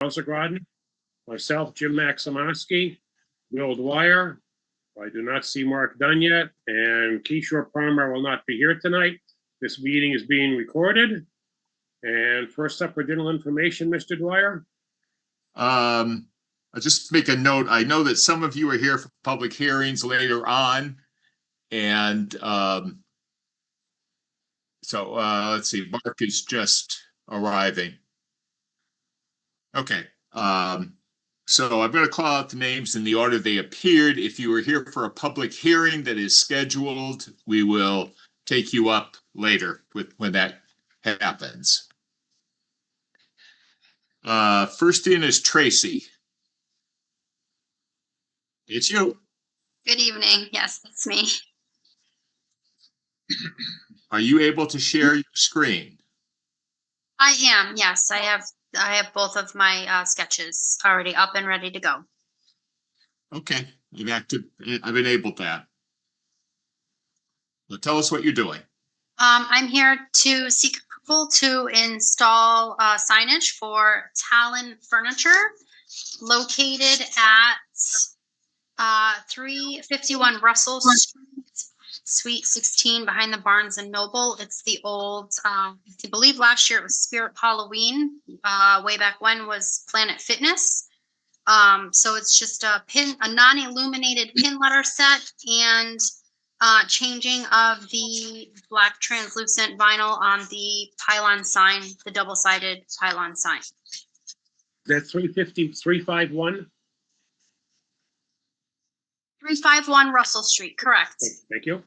Elsa Groden, myself, Jim Maximowski, Will Dwyer. I do not see Mark Dunn yet, and Kishore Parmar will not be here tonight. This meeting is being recorded. And first up for general information, Mr. Dwyer. I'll just make a note. I know that some of you are here for public hearings later on. And so let's see, Mark is just arriving. Okay. So I'm going to call out the names in the order they appeared. If you are here for a public hearing that is scheduled, we will take you up later when that happens. First in is Tracy. It's you. Good evening. Yes, it's me. Are you able to share your screen? I am. Yes, I have both of my sketches already up and ready to go. Okay, I've enabled that. Well, tell us what you're doing. I'm here to seek approval to install signage for Talon Furniture, located at 351 Russell Street, Suite 16, behind the Barnes and Noble. It's the old, I believe last year it was Spirit Halloween. Way back when was Planet Fitness. So it's just a non-illuminated pin letter set and changing of the black translucent vinyl on the pylon sign, the double-sided pylon sign. That's 351? 351 Russell Street, correct. Okay, thank you.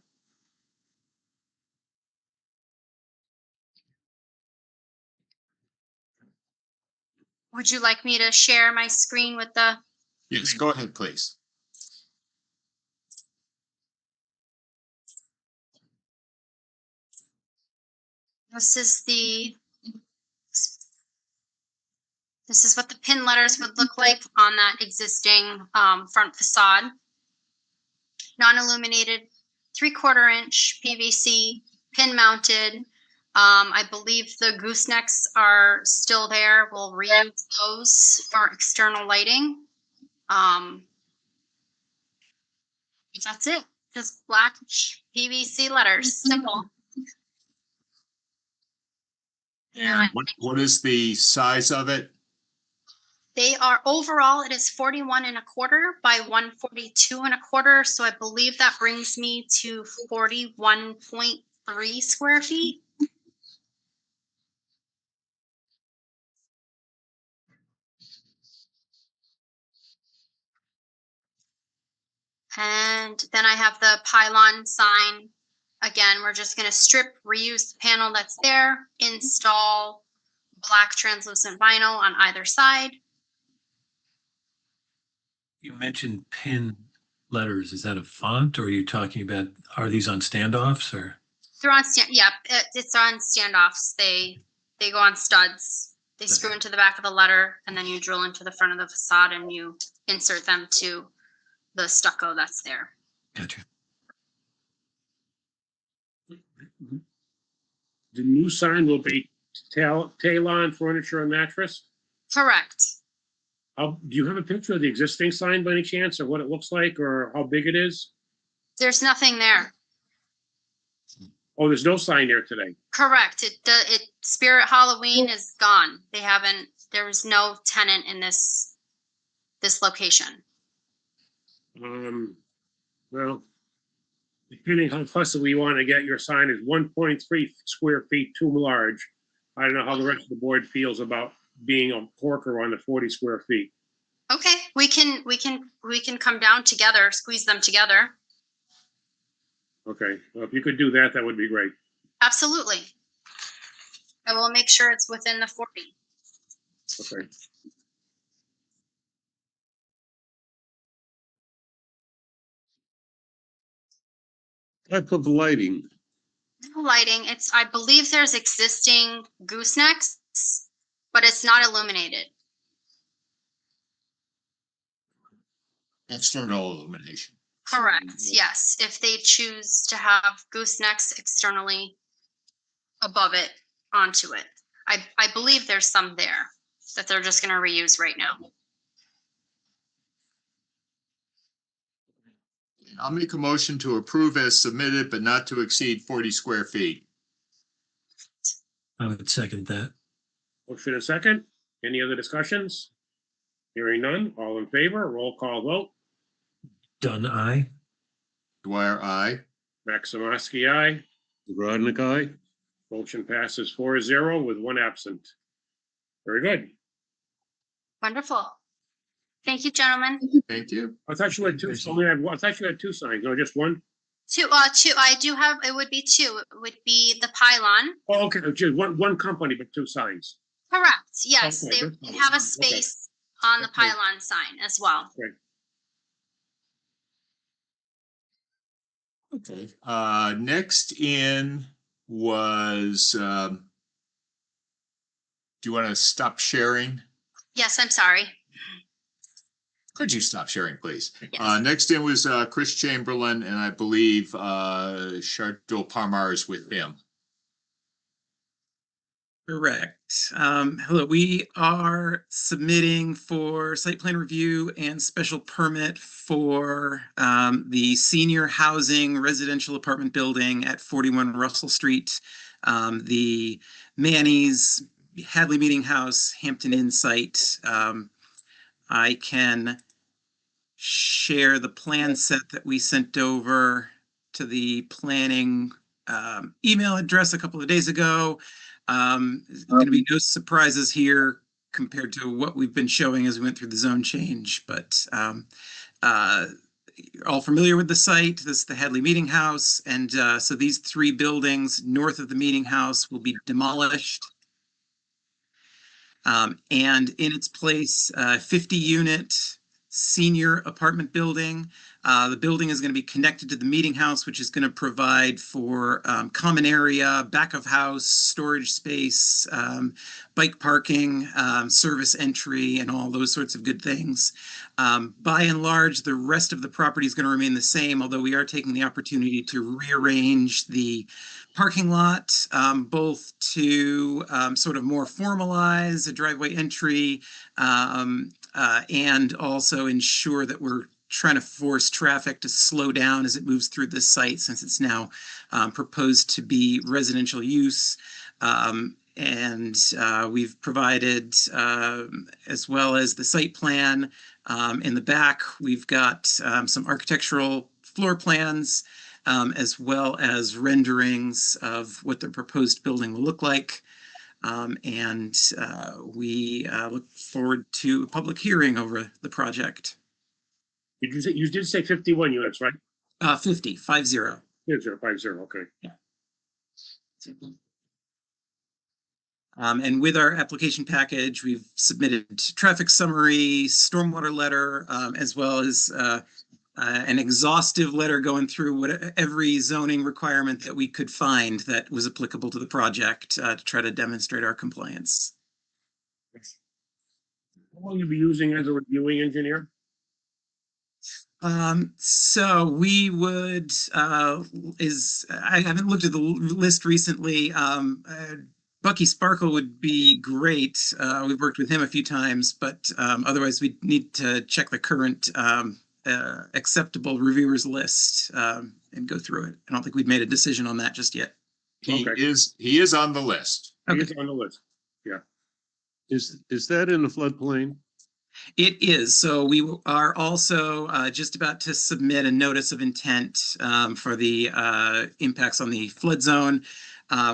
Would you like me to share my screen with the? Yes, go ahead, please. This is what the pin letters would look like on that existing front facade. Non-illuminated, 3/4 inch PVC, pin mounted. I believe the goosenecks are still there. We'll reuse those for external lighting. That's it. Just black PVC letters. Simple. And what is the size of it? They are overall, it is 41 1/4 by 142 1/4. So I believe that brings me to 41.3 square feet. And then I have the pylon sign. Again, we're just going to strip, reuse the panel that's there, install black translucent vinyl on either side. You mentioned pin letters. Is that a font, or are you talking about, are these on standoffs or? They're on it's on standoffs. They go on studs. They screw into the back of the letter, and then you drill into the front of the facade and you insert them to the stucco that's there. Gotcha. The new sign will be Talon Furniture and Mattress. Correct. Do you have a picture of the existing sign by any chance, or what it looks like, or how big it is? There's nothing there. Oh, there's no sign there today. Correct. Spirit Halloween is gone. There was no tenant in this location. Well, depending how fussy we want to get, your sign is 1.3 square feet too large. I don't know how the rest of the board feels about being a porker on the 40 square feet. Okay, we can come down together, squeeze them together. Okay, well, if you could do that, that would be great. Absolutely. I will make sure it's within the 40. Okay. Type of lighting. No lighting. I believe there's existing goosenecks, but it's not illuminated. External illumination. Correct. Yes. If they choose to have goosenecks externally above it, onto it. I believe there's some there. that they're just gonna reuse right now. I'll make a motion to approve as submitted, but not to exceed 40 square feet. I would second that. Motion and second. Any other discussions? Hearing none. All in favor, roll call vote. Dunn, aye. Dwyer, aye. Maximowski, aye. Zagradnik, aye. Motion passes 4-0 with one absent. Very good. Wonderful. Thank you, gentlemen. Thank you. I thought you had two, I thought you had two signs, no, just one? Two, I do have, it would be two. It would be the pylon. Oh, okay, just one company, but two signs. Correct, yes. Okay, They that's fine. have a Okay. space on the Okay. pylon sign as well. Okay. Next in was, do you want to stop sharing? Yes, I'm sorry. Could you stop sharing, please? Yes. Next in was Chris Chamberlain, and I believe Chardot Parmar is with him. Correct. Hello, we are submitting for site plan review and special permit for the senior housing residential apartment building at 41 Russell Street. The Manny's Hadley Meeting House, Hampton Inn site. I can share the plan set that we sent over to the planning email address a couple of days ago. There's going to be no surprises here compared to what we've been showing as we went through the zone change, but you're all familiar with the site. This is the Hadley Meeting House, and so these three buildings north of the Meeting House will be demolished. And in its place, 50-unit senior apartment building. The building is going to be connected to the Meeting House, which is going to provide for common area, back of house, storage space, bike parking, service entry, and all those sorts of good things. By and large, the rest of the property is going to remain the same, although we are taking the opportunity to rearrange the parking lot, both to sort of more formalize a driveway entry and also ensure that we're trying to force traffic to slow down as it moves through this site, since it's now proposed to be residential use. And we've provided, as well as the site plan in the back, we've got some architectural floor plans, as well as renderings of what the proposed building will look like. And we look forward to a public hearing over the project. You did say 51 units, right? 50. 50, okay. And with our application package, we've submitted traffic summary, stormwater letter, as well as an exhaustive letter going through every zoning requirement that we could find that was applicable to the project to try to demonstrate our compliance. Who will you be using as a reviewing engineer? So we would, I haven't looked at the list recently. Bucky Sparkle would be great. We've worked with him a few times, but otherwise we need to check the current acceptable reviewers list and go through it. I don't think we've made a decision on that just yet. He Okay. is on the list. He is on the list. Is that in the floodplain? It is. So we are also just about to submit a notice of intent for the impacts on the flood zone.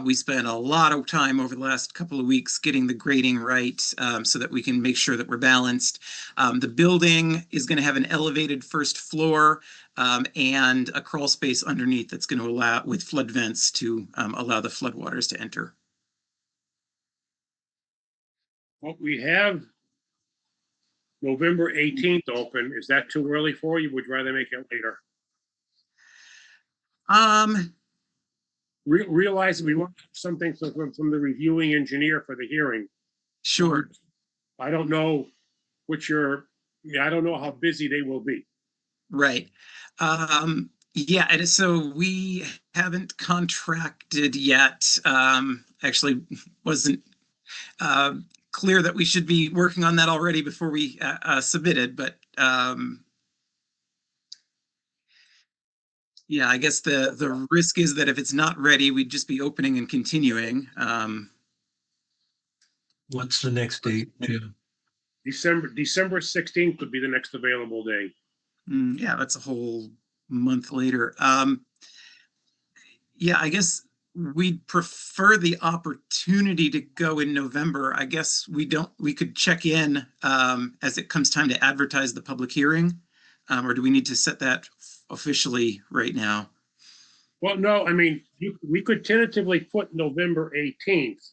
We spent a lot of time over the last couple of weeks getting the grading right so that we can make sure that we're balanced. The building is going to have an elevated first floor and a crawl space underneath that's going to allow, with flood vents, to allow the floodwaters to enter. Well, we have November 18th open. Is that too early for you? Would you rather make it later? Realize we want something from the reviewing engineer for the hearing. Sure. I don't know I don't know how busy they will be. Right. Yeah, and so we haven't contracted yet. Actually wasn't clear that we should be working on that already before we submitted, but yeah, I guess the risk is that if it's not ready, we'd just be opening and continuing. What's the next date, Jim? December 16th would be the next available day. Yeah, that's a whole month later. Yeah, I guess we'd prefer the opportunity to go in November. I guess we could check in as it comes time to advertise the public hearing. Or do we need to set that officially right now? Well, no, I mean, we could tentatively put November 18th.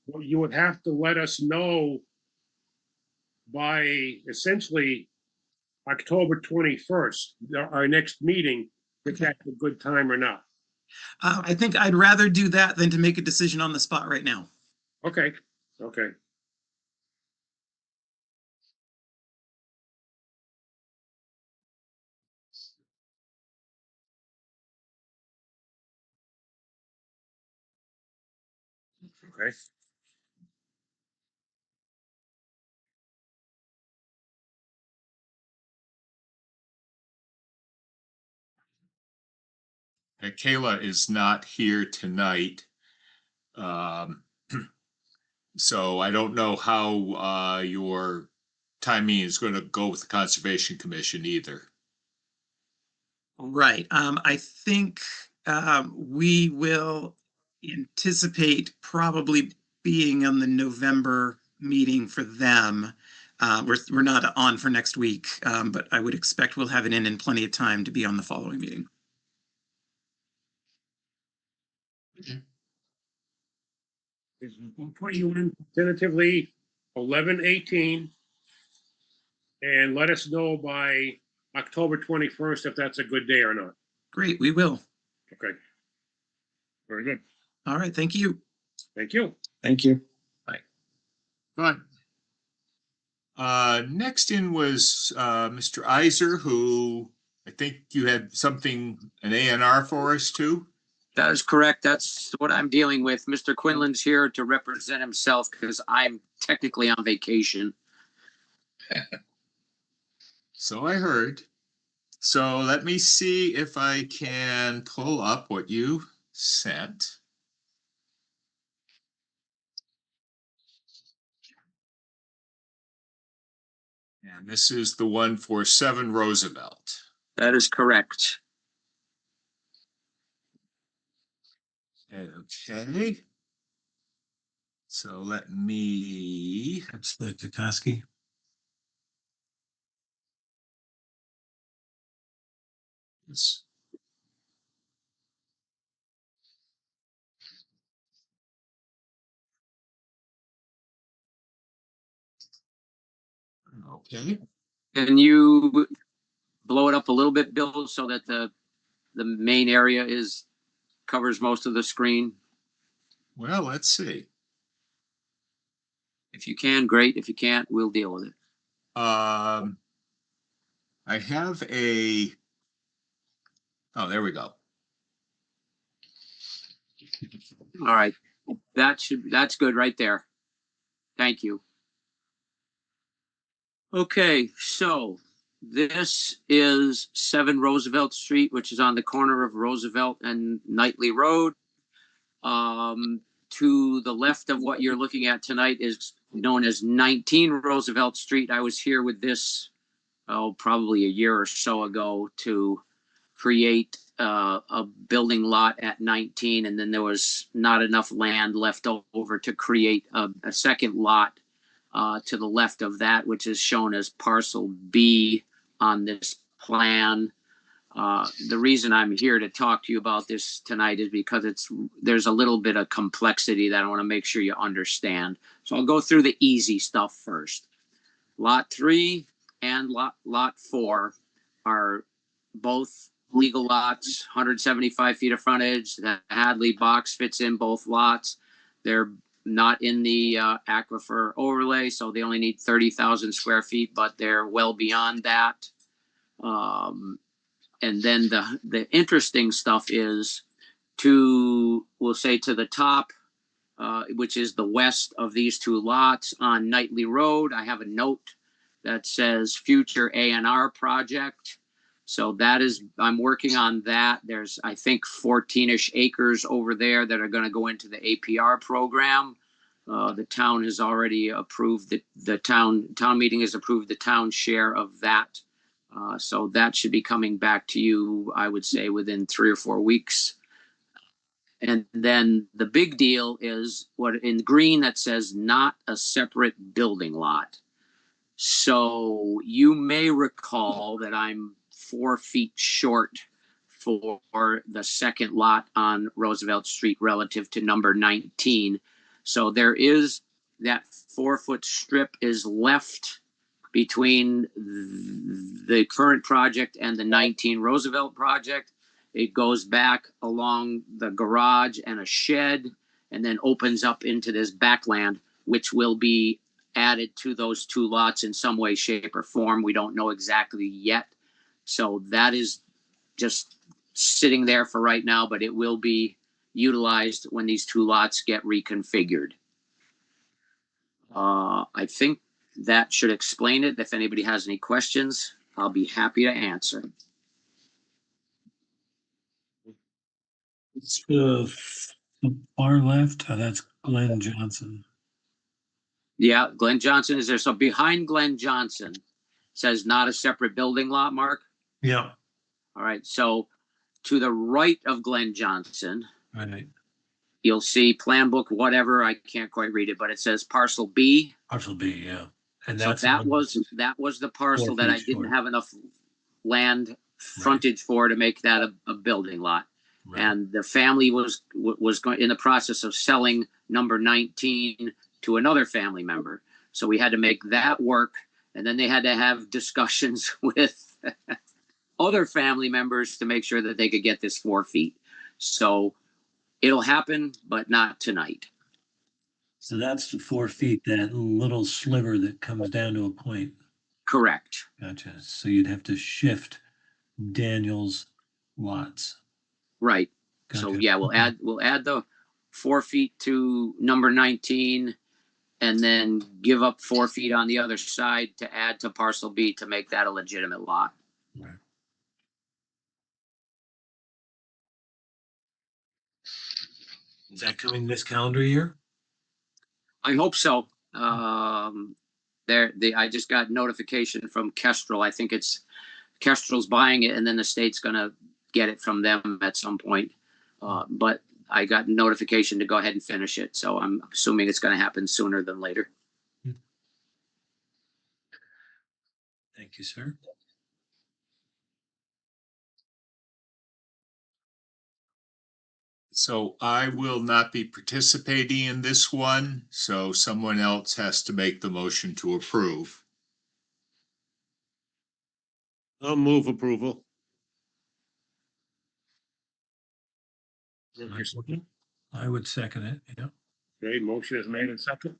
Well, you would have to let us know by essentially October 21st, our next meeting, if that's a good time or not. I think I'd rather do that than to make a decision on the spot right now. Okay, okay. Okay. Kayla is not here tonight. So I don't know how your timing is going to go with the Conservation Commission either. Right. I think we will anticipate probably being on the November meeting for them. We're not on for next week, but I would expect we'll have it in plenty of time to be on the following meeting. We'll put you in tentatively 11/18 and let us know by October 21st if that's a good day or not. Great, we will. Okay. Very good. All right, thank you. Thank you. Thank you. But next in was Mr. Iser, who I think you had something, an A&R for us too. That is correct. That's what I'm dealing with. Mr. Quinlan's here to represent himself because I'm technically on vacation. So I heard. So let me see if I can pull up what you sent. And this is the one for 7 Roosevelt. That is correct. Okay. So let me, That's the Tukoski. let's- okay. Can you blow it up a little bit, Bill, so that the main area covers most of the screen? Well, let's see. If you can, great. If you can't, we'll deal with it. I have a, oh, there we go. All right. That's good right there. Thank you. Okay, so this is 7 Roosevelt Street, which is on the corner of Roosevelt and Knightley Road. To the left of what you're looking at tonight is known as 19 Roosevelt Street. I was here with this, probably a year or so ago to create a building lot at 19, and then there was not enough land left over to create a second lot to the left of that, which is shown as parcel B on this plan. The reason I'm here to talk to you about this tonight is because there's a little bit of complexity that I want to make sure you understand. So I'll go through the easy stuff first. Lot 3 and lot 4 are both legal lots, 175 feet of frontage. The Hadley box fits in both lots. They're not in the aquifer overlay, so they only need 30,000 square feet, but they're well beyond that. And then the interesting stuff is we'll say to the top which is the west of these two lots on Knightley Road. I have a note that says future A&R project. So that is, I'm working on that. There's, I think, 14-ish acres over there that are going to go into the APR program. The town has already approved the town meeting has approved the town share of that. So that should be coming back to you, I would say, within 3 or 4 weeks. And then the big deal is what in green that says not a separate building lot. So you may recall that I'm 4 feet short for the second lot on Roosevelt Street relative to number 19. So there is that 4-foot strip is left between the current project and the 19 Roosevelt project. It goes back along the garage and a shed and then opens up into this backland, which will be added to those 2 lots in some way, shape, or form. We don't know exactly yet. So that is just sitting there for right now, but it will be utilized when these 2 lots get reconfigured. I think that should explain it. If anybody has any questions, I'll be happy to answer. It's the far left. That's Glenn Johnson. Yeah, Glenn Johnson is there. So behind Glenn Johnson says not a separate building lot, Mark. Yeah. All right. So to the right of Glenn Johnson, Right. you'll see plan book, whatever. I can't quite read it, but it says parcel B. Parcel B, yeah. And So that's that was the parcel 4 that I feet didn't short. have enough land frontage for to make that a building lot. right. And the family was going in the process of selling number 19 to another family member. So we had to make that work. And then they had to have discussions with other family members to make sure that they could get this 4 feet. So it'll happen, but not tonight. So that's the 4 feet, that little sliver that comes down to a point. Correct. Gotcha. So you'd have to shift Daniel's lots. Right. So Gotcha. yeah, we'll Okay. add the 4 feet to number 19 and then give up 4 feet on the other side to add to parcel B to make that a legitimate lot. Right. Is that coming this calendar year? I hope so. I just got notification from Kestrel. I think it's Kestrel's buying it, and then the state's gonna get it from them at some point. But I got notification to go ahead and finish it, so I'm assuming it's gonna happen sooner than later. Thank you, sir. So I will not be participating in this one, so someone else has to make the motion to approve. I'll move approval. I would second it, yeah. Okay, motion is made and second.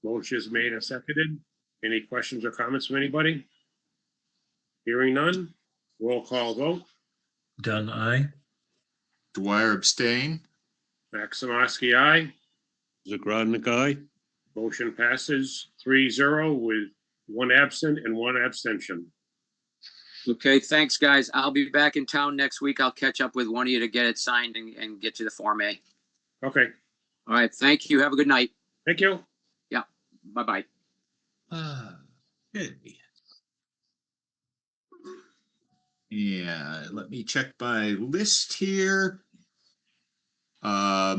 Motion is made and seconded. Any questions or comments from anybody? Hearing none, roll call vote. Dunn, aye. Dwyer abstain. Maximowski, aye. Zagradnik, aye. Motion passes 3-0 with 1 absent and 1 abstention. Okay, thanks, guys. I'll be back in town next week. I'll catch up with one of you to get it signed and get you the Form A. Okay, All right, thank you. Have a good night. thank you. Bye-bye. Okay. Yeah, let me check my list here. I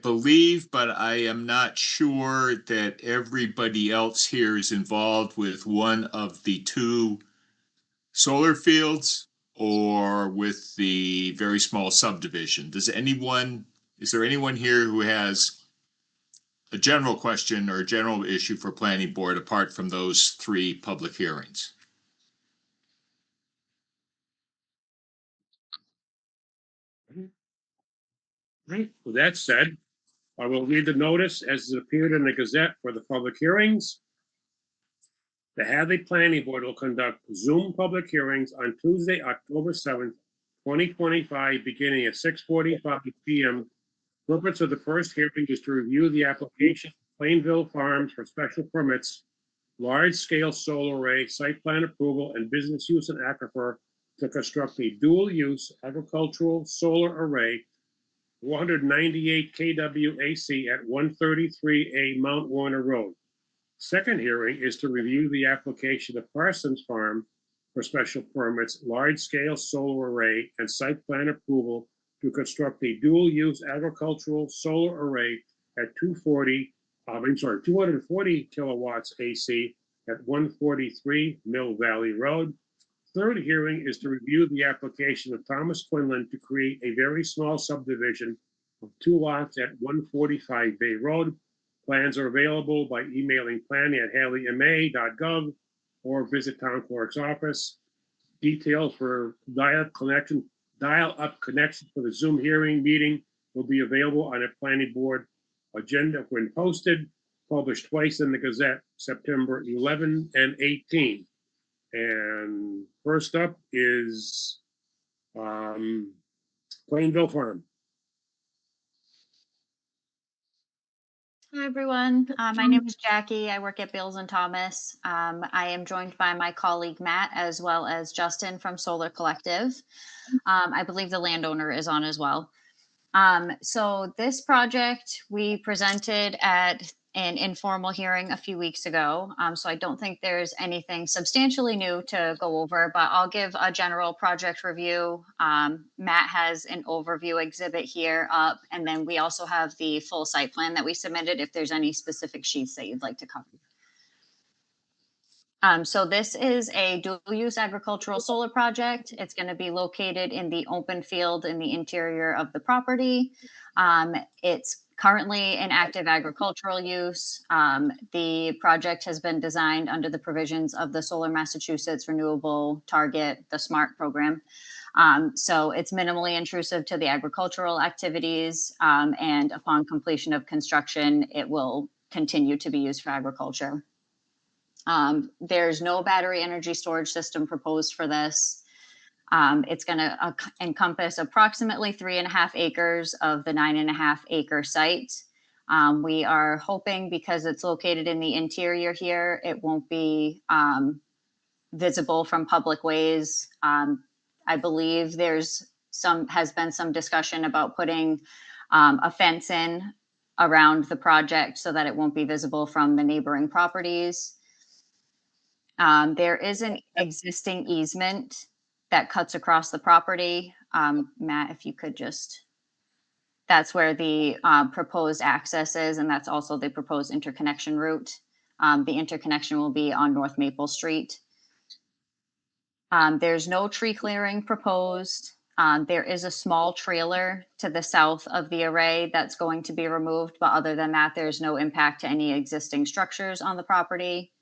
believe, but I am not sure that everybody else here is involved with one of the 2 solar fields or with the very small subdivision. Is there anyone here who has a general question or a general issue for planning board apart from those 3 public hearings? Right, with that said, I will read the notice as it appeared in the Gazette for the public hearings. The Hadley Planning Board will conduct Zoom public hearings on Tuesday, October 7th, 2025, beginning at 6:45 p.m. Purpose of the first hearing is to review the application of Plainville Farms for special permits, large-scale solar array, site plan approval, and business use in aquifer to construct a dual-use agricultural solar array, 498 kW AC at 133A Mount Warner Road. Second hearing is to review the application of Parsons Farm for special permits, large-scale solar array, and site plan approval to construct a dual-use agricultural solar array at 240 kilowatts AC at 143 Mill Valley Road. Third hearing is to review the application of Thomas Quinlan to create a very small subdivision of 2 lots at 145 Bay Road. Plans are available by emailing planning@hadleyma.gov or visit town clerk's office. Details for dial-up connection for the Zoom hearing meeting will be available on a planning board agenda when posted, published twice in the Gazette, September 11 and 18. And first up is Plainville Farm. Hi, everyone. My name is Jackie. I work at Beals and Thomas. I am joined by my colleague Matt as well as Justin from Solar Collective. I believe the landowner is on as well. So this project we presented at an informal hearing a few weeks ago. So I don't think there's anything substantially new to go over, but I'll give a general project review. Matt has an overview exhibit here up, and then we also have the full site plan that we submitted if there's any specific sheets that you'd like to cover. So this is a dual-use agricultural solar project. It's going to be located in the open field in the interior of the property. It's currently in active agricultural use. The project has been designed under the provisions of the Solar Massachusetts Renewable Target, the SMART program. So it's minimally intrusive to the agricultural activities, and upon completion of construction, it will continue to be used for agriculture. There's no battery energy storage system proposed for this. It's going to encompass approximately 3.5 acres of the 9.5 acre site. We are hoping, because it's located in the interior here, it won't be visible from public ways. I believe has been some discussion about putting a fence in around the project so that it won't be visible from the neighboring properties. There is an existing easement that cuts across the property. Matt, if you could that's where the proposed access is, and that's also the proposed interconnection route. The interconnection will be on North Maple Street. There's no tree clearing proposed. There is a small trailer to the south of the array that's going to be removed, but other than that, there's no impact to any existing structures on the property.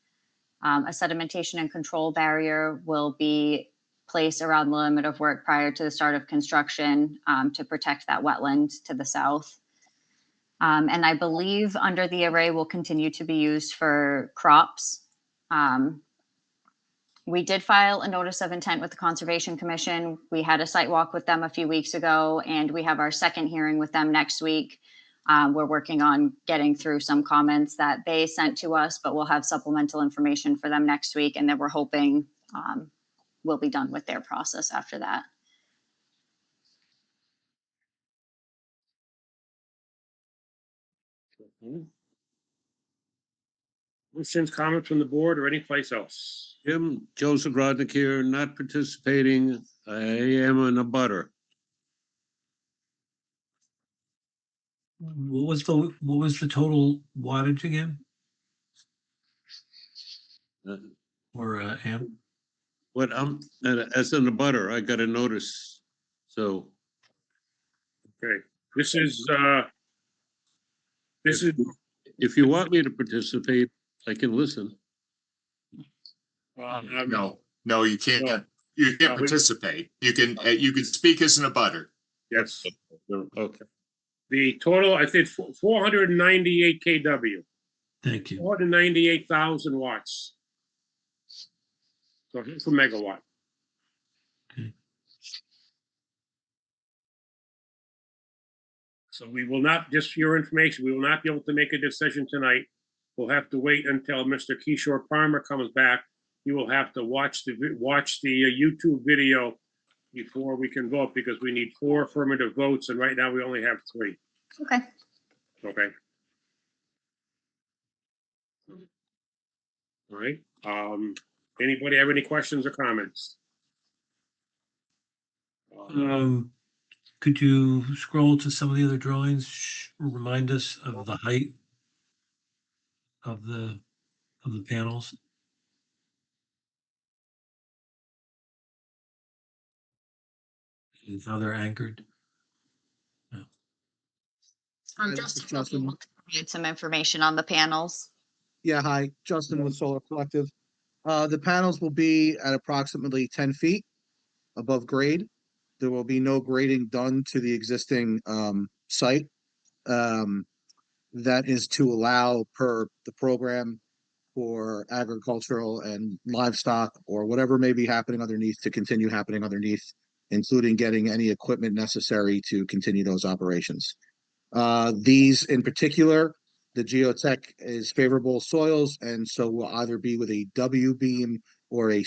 A sedimentation and control barrier will be placed around the limit of work prior to the start of construction to protect that wetland to the south. And I believe under the array will continue to be used for crops. We did file a notice of intent with the Conservation Commission. We had a site walk with them a few weeks ago, and we have our second hearing with them next week. We're working on getting through some comments that they sent to us, but we'll have supplemental information for them next week. And then we're hoping we'll be done with their process after that. Questions, comments from the board or any place else? Jim, Joseph Grodnick here, not participating. I am in a butter. What was the total wattage again? Or amp? What as in the butter, I got a notice. So Okay, this is if you want me to participate, I can listen. No, you can't. No. You can't No, participate. You can speak as an abutter. yes. Okay. The total, I think, 498 kW, Thank you. 498,000 watts. So here's a megawatt. Okay. So we will not, just for your information, we will not be able to make a decision tonight. We'll have to wait until Mr. Kishore Palmer comes back. You will have to watch the YouTube video before we can vote, because we need 4 affirmative votes, and right now we only have 3. Okay. Okay. All right. Anybody have any questions or comments? Could you scroll to some of the other drawings? Remind us of the height of the panels. And how they're anchored. Justin, Justin. provide some information on the panels. Yeah, hi, Justin with Solar Collective. The panels will be at approximately 10 feet above grade. There will be no grading done to the existing site. That is to allow, per the program, for agricultural and livestock or whatever may be happening underneath to continue happening underneath, including getting any equipment necessary to continue those operations. These in particular, the geotech is favorable soils, and so will either be with a W beam or a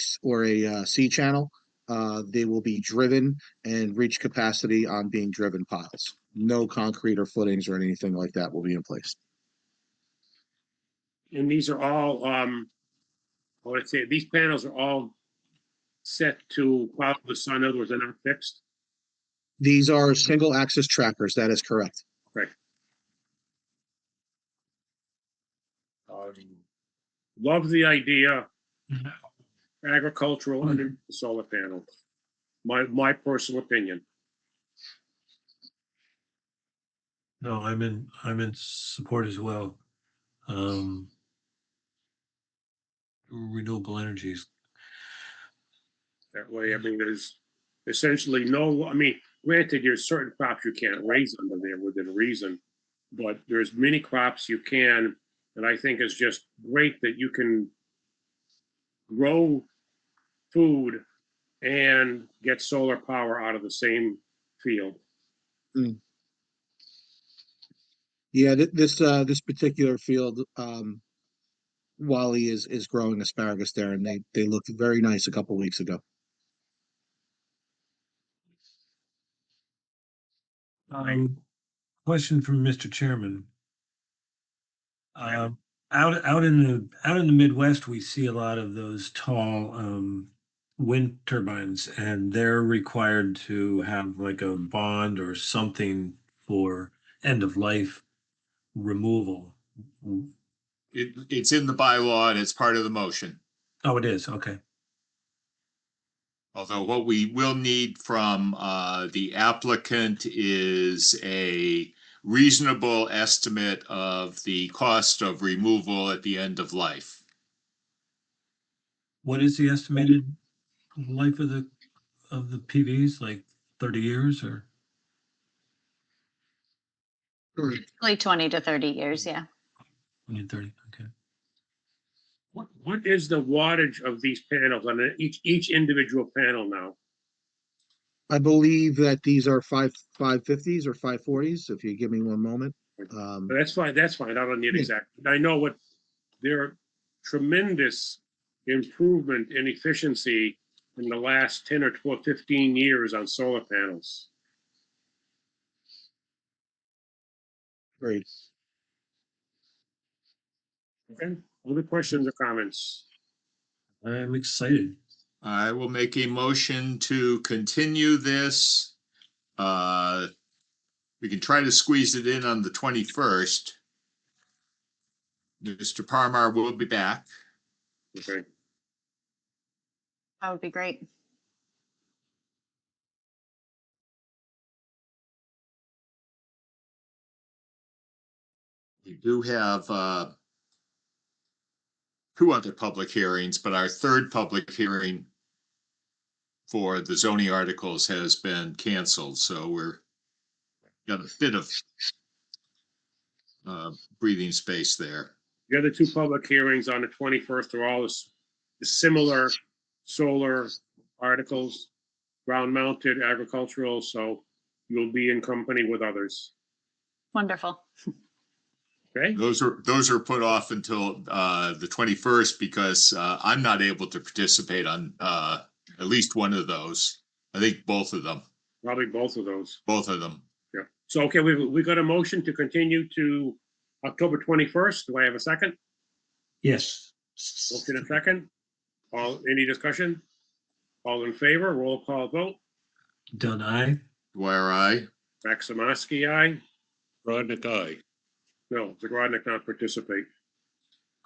C channel. They will be driven and reach capacity on being driven piles. No concrete or footings or anything like that will be in place. And these are all, let's say, these panels are all set to follow the sun. In other words, they're not fixed. These are single axis trackers. That is correct. Right. Love the idea. Agricultural under solar panels. My personal opinion. No, I'm in support as well. Renewable energies. That way, I mean, there's essentially no, I mean, granted, there's certain crops you can't raise under there within reason, but there's many crops you can, and I think it's just great that you can grow food and get solar power out of the same field. Yeah, this particular field, Wally is growing asparagus there, and they looked very nice a couple weeks ago. Question from Mr. Chairman. Out in the Midwest, we see a lot of those tall wind turbines, and they're required to have like a bond or something for end of life removal. It's in the bylaw and it's part of the motion. Oh, it is. Okay. Although what we will need from the applicant is a reasonable estimate of the cost of removal at the end of life. What is the estimated life of the PVs? Like 30 years or? Like 20 to 30 years, yeah. 30, okay. What is the wattage of these panels on each individual panel now? I believe that these are 550s or 540s. If you give me one moment. But that's fine. That's fine. I don't need exact. I know what their tremendous improvement in efficiency in the last 10 or 12, 15 years on solar panels. Great. Okay. Other questions or comments? I'm excited. I will make a motion to continue this. We can try to squeeze it in on the 21st. Mr. Parmar will be back. Okay. That would be great. We do have 2 other public hearings, but our third public hearing for the zoning articles has been canceled, so we're got a bit of breathing space there. The other 2 public hearings on the 21st are all the similar solar articles, ground mounted agricultural, so you'll be in company with others. Wonderful. Okay, Those are put off until the 21st because I'm not able to participate on at least one of those. I think both of them. probably both of those. Both of them. Yeah. So, okay, we got a motion to continue to October 21st. Do I have a second? Yes. Motion and second. Any discussion? All in favor, roll call vote. Done, aye. Dwyer, aye. Maximovsky, aye. Rodnick, aye. No, Zagradnik not participate.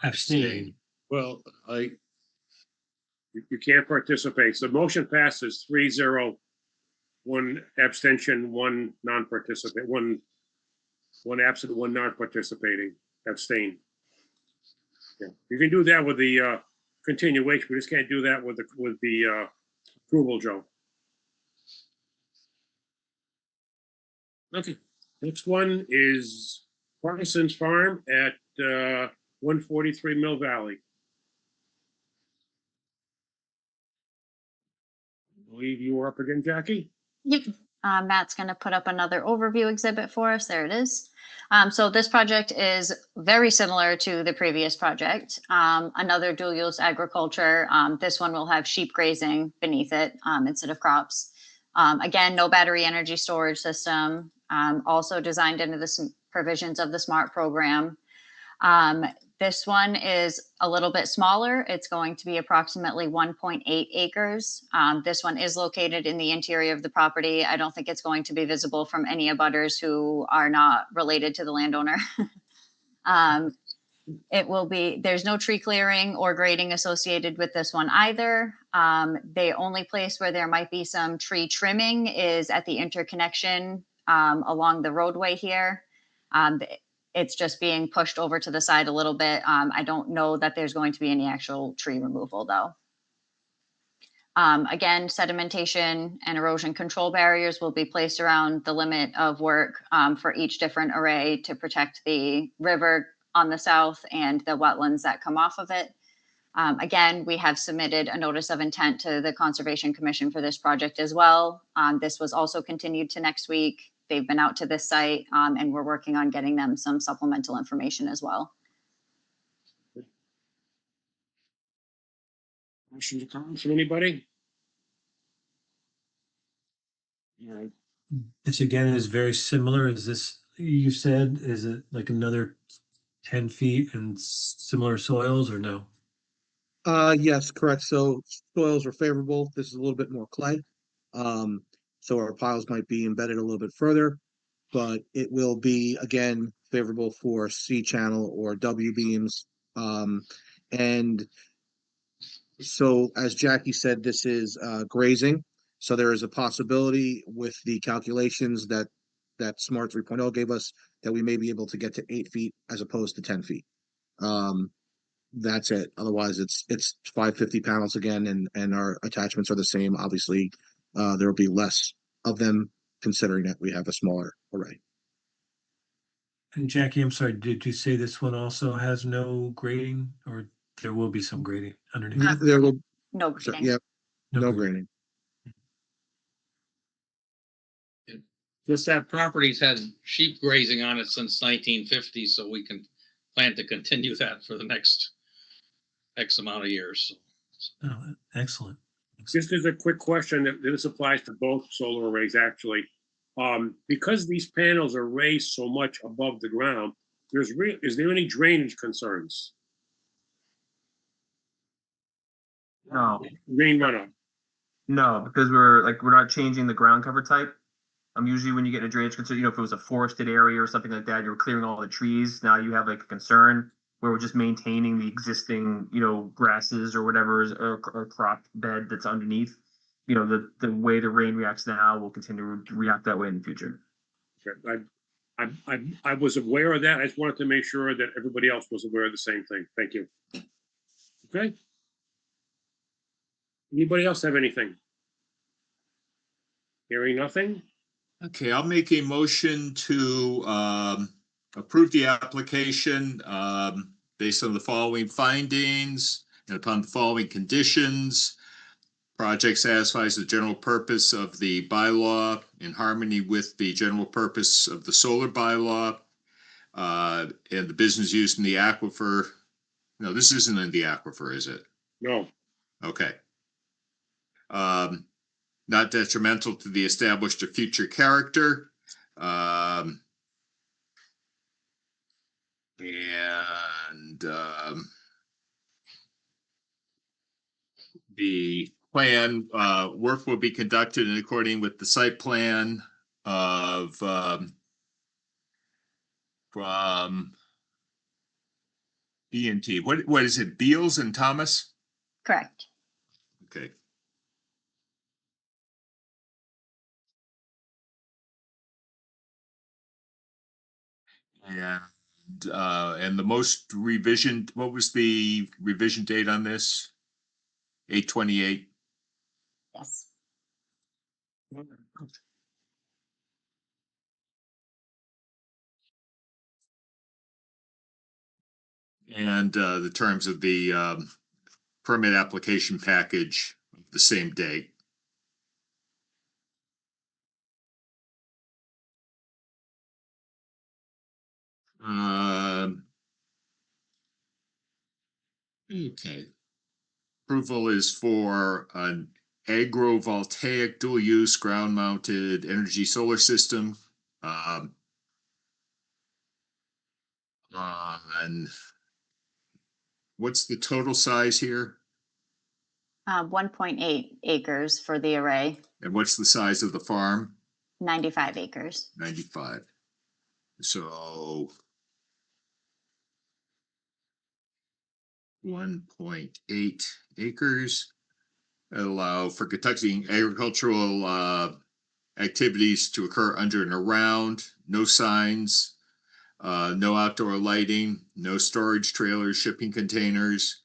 Abstain. Well, You can't participate. So motion passes 3-0. One abstention, one non-participant, one absent, one non-participating, abstain. Yeah, you can do that with the continuation. We just can't do that with the approval, Joe. Okay, next one is Parkinson's Farm at 143 Mill Valley. I believe you were up again, Jackie? Yep. Matt's going to put up another overview exhibit for us. There it is. So this project is very similar to the previous project. Another dual use agriculture. This one will have sheep grazing beneath it instead of crops. Again, no battery energy storage system. Also designed into the provisions of the SMART program. This one is a little bit smaller. It's going to be approximately 1.8 acres. This one is located in the interior of the property. I don't think it's going to be visible from any abutters who are not related to the landowner. It will be, there's no tree clearing or grading associated with this one either. The only place where there might be some tree trimming is at the interconnection along the roadway here. It's just being pushed over to the side a little bit. I don't know that there's going to be any actual tree removal though. Again, sedimentation and erosion control barriers will be placed around the limit of work for each different array to protect the river on the south and the wetlands that come off of it. Again, we have submitted a notice of intent to the Conservation Commission for this project as well. This was also continued to next week. They've been out to this site and we're working on getting them some supplemental information as well. Questions or comments from anybody? All right. This again is very similar. Is this, you said, is it like another 10 feet and similar soils or no? Yes, correct. So soils are favorable. This is a little bit more clay. So our piles might be embedded a little bit further, but it will be again favorable for C channel or W beams. And so as Jackie said, this is grazing. So there is a possibility with the calculations that Smart 3.0 gave us that we may be able to get to 8 feet as opposed to 10 feet. That's it. Otherwise, it's 550 panels again, and our attachments are the same. Obviously, there will be less of them considering that we have a smaller array. And Jackie, I'm sorry, did you say this one also has no grading, or there will be some grading underneath? There will, No so, grading. yeah, no grading. grading. That property's had sheep grazing on it since 1950, so we can plan to continue that for the next X amount of years. Oh, excellent. Just as a quick question, that this applies to both solar arrays actually. Because these panels are raised so much above the ground, is there any drainage concerns? No, Rain runoff? no, because we're not changing the ground cover type. Usually when you get a drainage concern, if it was a forested area or something like that, you're clearing all the trees. Now you have like a concern where we're just maintaining the existing, grasses or whatever or crop bed that's underneath. The way the rain reacts now will continue to react that way in the future. Okay. I was aware of that. I just wanted to make sure that everybody else was aware of the same thing. Thank you. Okay. Anybody else have anything? Hearing nothing? Okay, I'll make a motion to approve the application based on the following findings and upon the following conditions. project satisfies the general purpose of the bylaw in harmony with the general purpose of the solar bylaw. And the business use in the aquifer. No, this isn't in the aquifer, is it? No, Okay. Not detrimental to the established or future character. The plan, work will be conducted in according with the site plan of, from B&T. What is it? Beals and Thomas? Correct. Okay. And the most revision, what was the revision date on this? 8/28. Yes. And the terms of the permit application package the same date. Okay. Approval is for an agrovoltaic dual use ground mounted energy solar system. And what's the total size here? 1.8 acres for the array, And what's the size of the farm? 95 acres. 95. So 1.8 acres allow for conducting agricultural activities to occur under and around, no signs, no outdoor lighting, no storage trailers, shipping containers,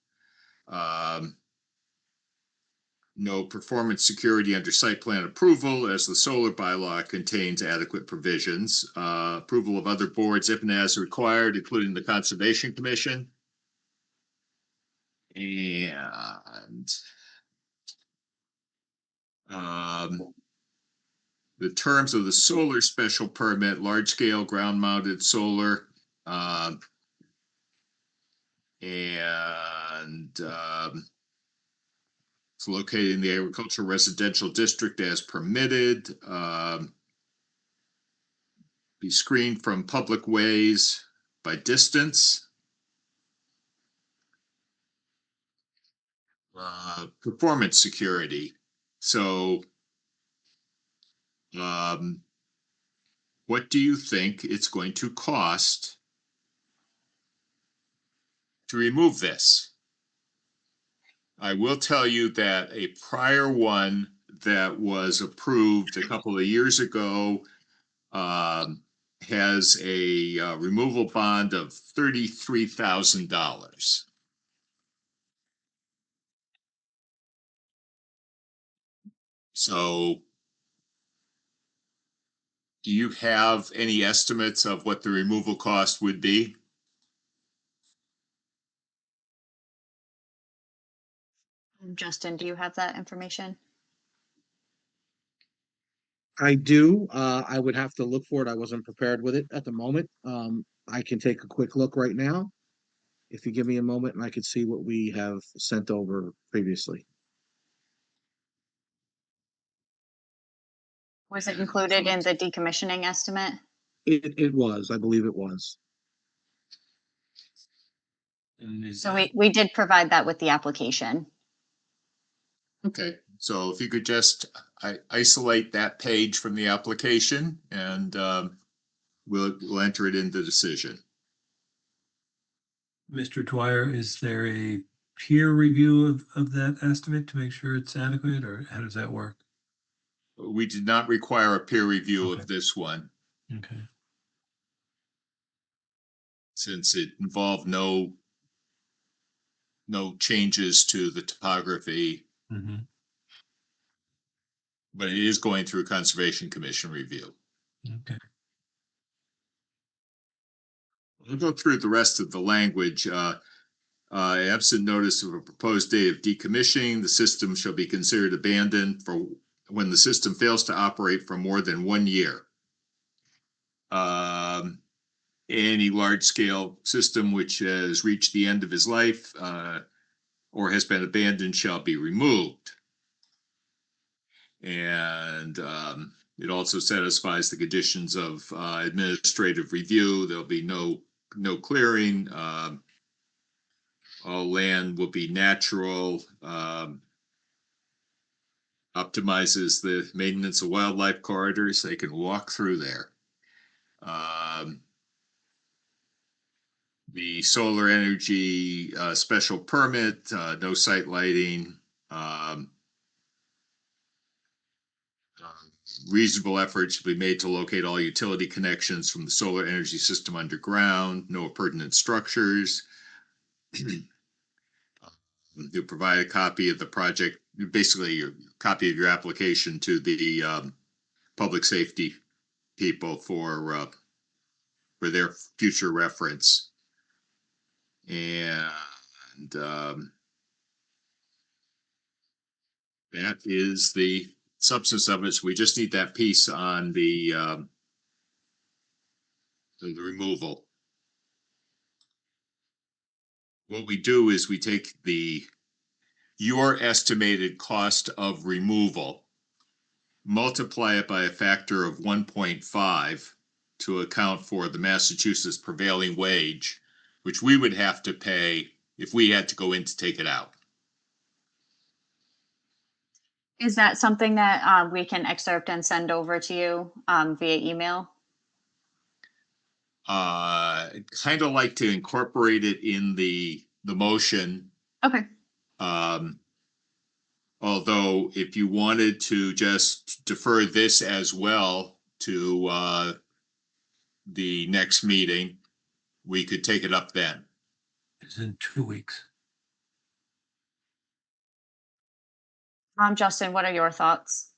no performance security under site plan approval, as the solar bylaw contains adequate provisions. Approval of other boards if and as required, including the Conservation Commission. And the terms of the solar special permit, large scale ground mounted solar. It's located in the agricultural residential district as permitted. Be screened from public ways by distance. Performance security. So, what do you think it's going to cost to remove this? I will tell you that a prior one that was approved a couple of years ago has a removal bond of $33,000. So do you have any estimates of what the removal cost would be? Justin, do you have that information? I do. I would have to look for it. I wasn't prepared with it at the moment. I can take a quick look right now. If you give me a moment and I can see what we have sent over previously. Was it included in the decommissioning estimate? It was, I believe it was. And is So that- we did provide that with the application. Okay, so if you could just isolate that page from the application and we'll enter it in the decision. Mr. Dwyer, is there a peer review of that estimate to make sure it's adequate, or how does that work? We did not require a peer review Okay. of this one Okay. since it involved no changes to the topography, Mm-hmm. but it is going through Conservation Commission review. Okay. We'll go through the rest of the language. Absent notice of a proposed day of decommissioning, the system shall be considered abandoned for when the system fails to operate for more than 1 year. Any large-scale system which has reached the end of its life or has been abandoned shall be removed. And it also satisfies the conditions of administrative review. There'll be no clearing. All land will be natural. Optimizes the maintenance of wildlife corridors. They can walk through there. The solar energy special permit, no site lighting. Reasonable efforts should be made to locate all utility connections from the solar energy system underground, no appurtenant structures. You provide a copy of the project, basically your copy of your application to the public safety people for their future reference. And that is the substance of it. So we just need that piece on the removal. What we do is we take your estimated cost of removal, multiply it by a factor of 1.5 to account for the Massachusetts prevailing wage, which we would have to pay if we had to go in to take it out. Is that something that we can excerpt and send over to you via email? Kind of like to incorporate it in the motion. Okay. Although if you wanted to just defer this as well to the next meeting, we could take it up then. It's in 2 weeks. Justin, what are your thoughts?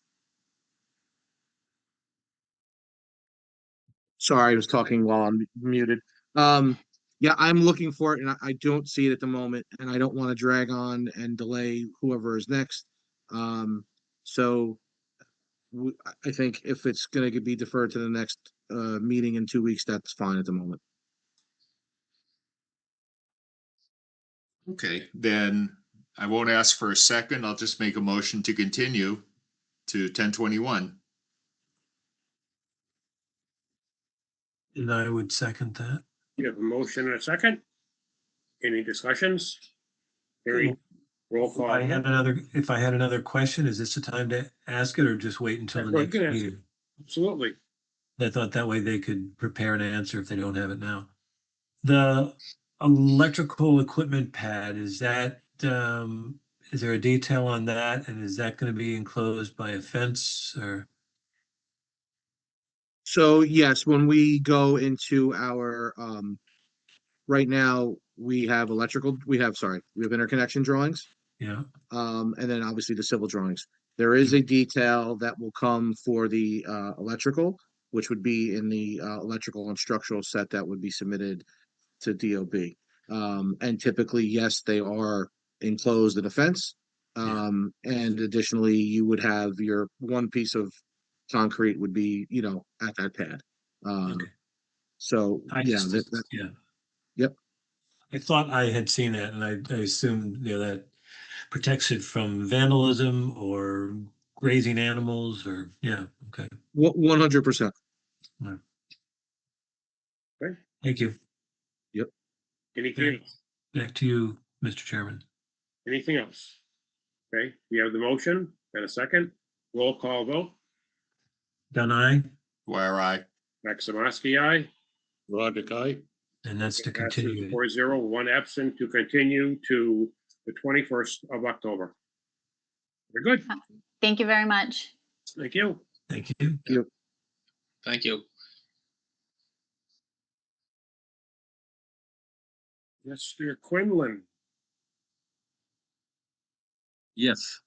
Sorry, I was talking while I'm muted. Yeah, I'm looking for it and I don't see it at the moment and I don't want to drag on and delay whoever is next. So I think if it's going to be deferred to the next meeting in 2 weeks, that's fine at the moment. Okay, then I won't ask for a second. I'll just make a motion to continue to 10/21. And I would second that. You have a motion and a second. Any discussions? Hearing, roll If call. I had another question, is this the time to ask it or just wait until the Well, you next can ask. meeting? Absolutely. I thought that way they could prepare an answer if they don't have it now. The electrical equipment pad, is that, is there a detail on that? And is that going to be enclosed by a fence or? So yes, when we go into our, right now, we have interconnection drawings. Yeah, And then obviously the civil drawings. There is a detail that will come for the electrical, which would be in the electrical and structural set that would be submitted to DOB. And typically, yes, they are enclosed in a fence. And additionally, you would have your one piece of concrete would be, at that pad. okay. So, Yeah. Yep. I thought I had seen that and I assumed, that protects it from vandalism or grazing animals or, okay. 100%. Okay. Thank you. Anything else? Back to you, Mr. Chairman. Anything else? Okay, we have the motion and a second. Roll call vote. Dunn, aye, Where I Maximovsky, aye. Roderick, aye. and that's to continue. 4-0, one absent to continue to the 21st of October. We're good. Thank you very much. Thank you. Thank you. Thank you. Mr. Quinlan. Yes.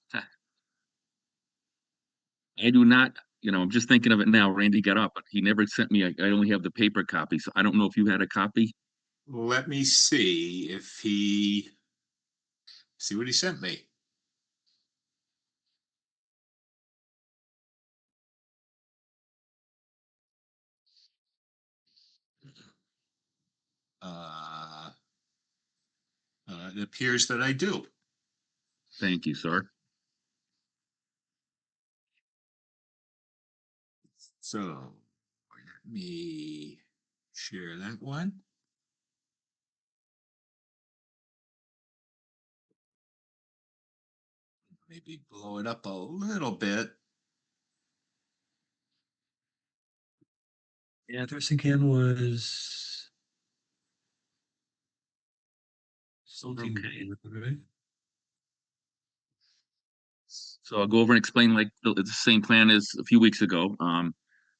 I do not, I'm just thinking of it now. Randy got up, but he never sent me, I only have the paper copy, so I don't know if you had a copy. let me see if he See what he sent me. Uh, it appears that I do. Thank you, sir. So let me share that one. Maybe blow it up a little bit. Yeah, this again was something, Okay. right? So I'll go over and explain like the same plan as a few weeks ago.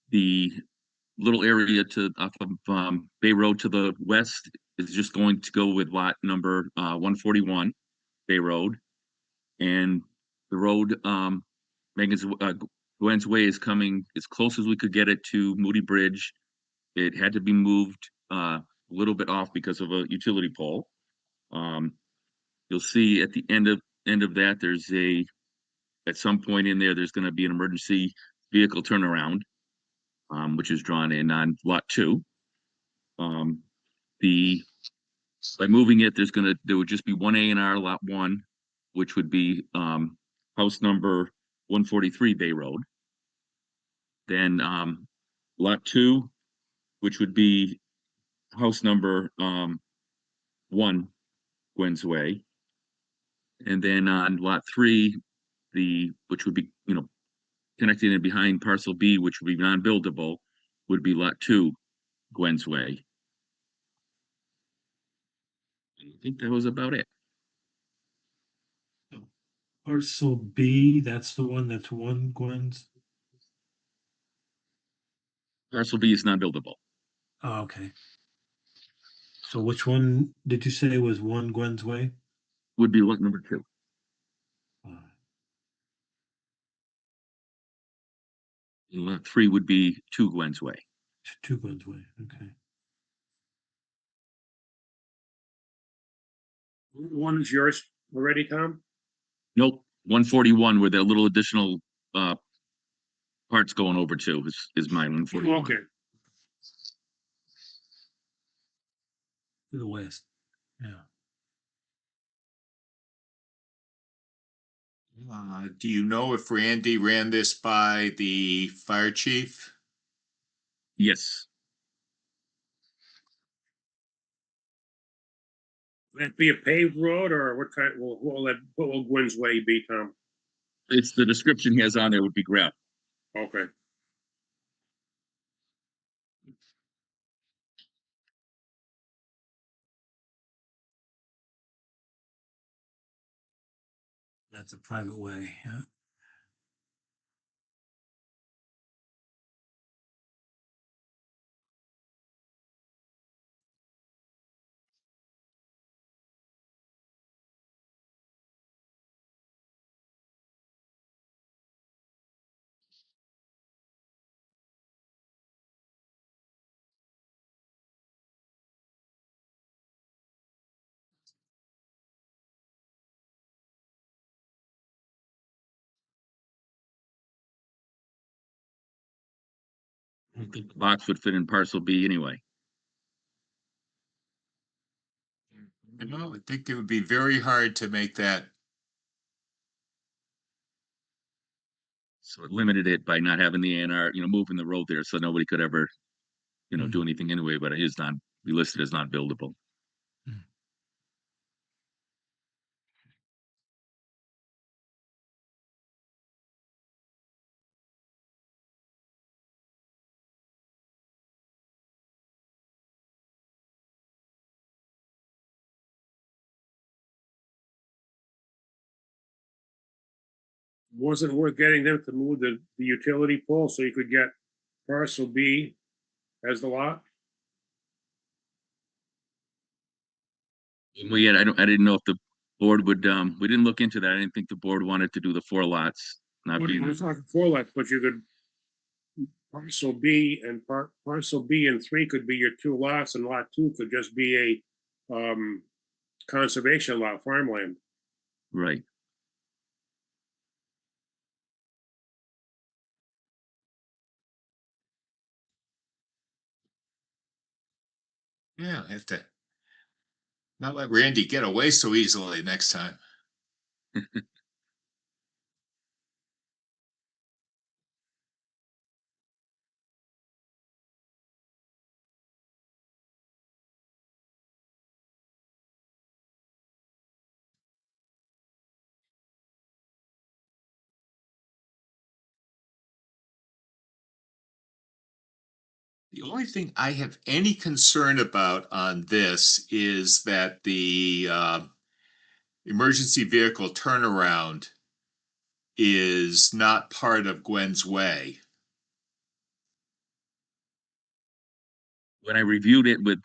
The little area to off of Bay Road to the west is just going to go with lot number 141 Bay Road, and the road Megan's Gwen's Way is coming as close as we could get it to Moody Bridge. It had to be moved a little bit off because of a utility pole. You'll see at the end of that there's at some point in there there's going to be an emergency vehicle turnaround, which is drawn in on lot 2. By moving it, there would just be one A&R lot 1, which would be house number 143 Bay Road. Then lot 2, which would be house number 1 Gwen's Way. And then on lot 3, which would be, connected in behind parcel B, which would be non-buildable, would be lot 2 Gwen's Way. I think that was about it. Parcel B, that's the one that's one Gwen's. Parcel B is non-buildable. Oh, okay. So which one did you say was one Gwen's Way? Would be lot number 2. And lot 3 would be 2 Gwen's Way. 2 Gwen's Way, okay. One is yours already, Tom? Nope, 141 with a little additional parts going over to is mine. 141. Okay. To the west, yeah. Do you know if Randy ran this by the fire chief? Yes. Will that be a paved road or what kind, what will Gwen's Way be, Tom? It's the description he has on there would be gravel. Okay. That's a private way, yeah. I think the box would fit in parcel B anyway. I think it would be very hard to make that. So it limited it by not having the A&R, moving the road there, so nobody could ever, do anything anyway. But it is not be listed as not buildable. Wasn't worth getting them to move the utility pole so you could get parcel B as the lot? I didn't know if the board would, we didn't look into that. I didn't think the board wanted to do the 4 lots, not Well, being, it's not 4 lots, but you could, parcel B and parcel B and 3 could be your 2 lots, and lot 2 could just be a conservation lot, farmland. Right. Yeah, I have to not let Randy get away so easily next time. The only thing I have any concern about on this is that the emergency vehicle turnaround is not part of Gwen's Way. When I reviewed it with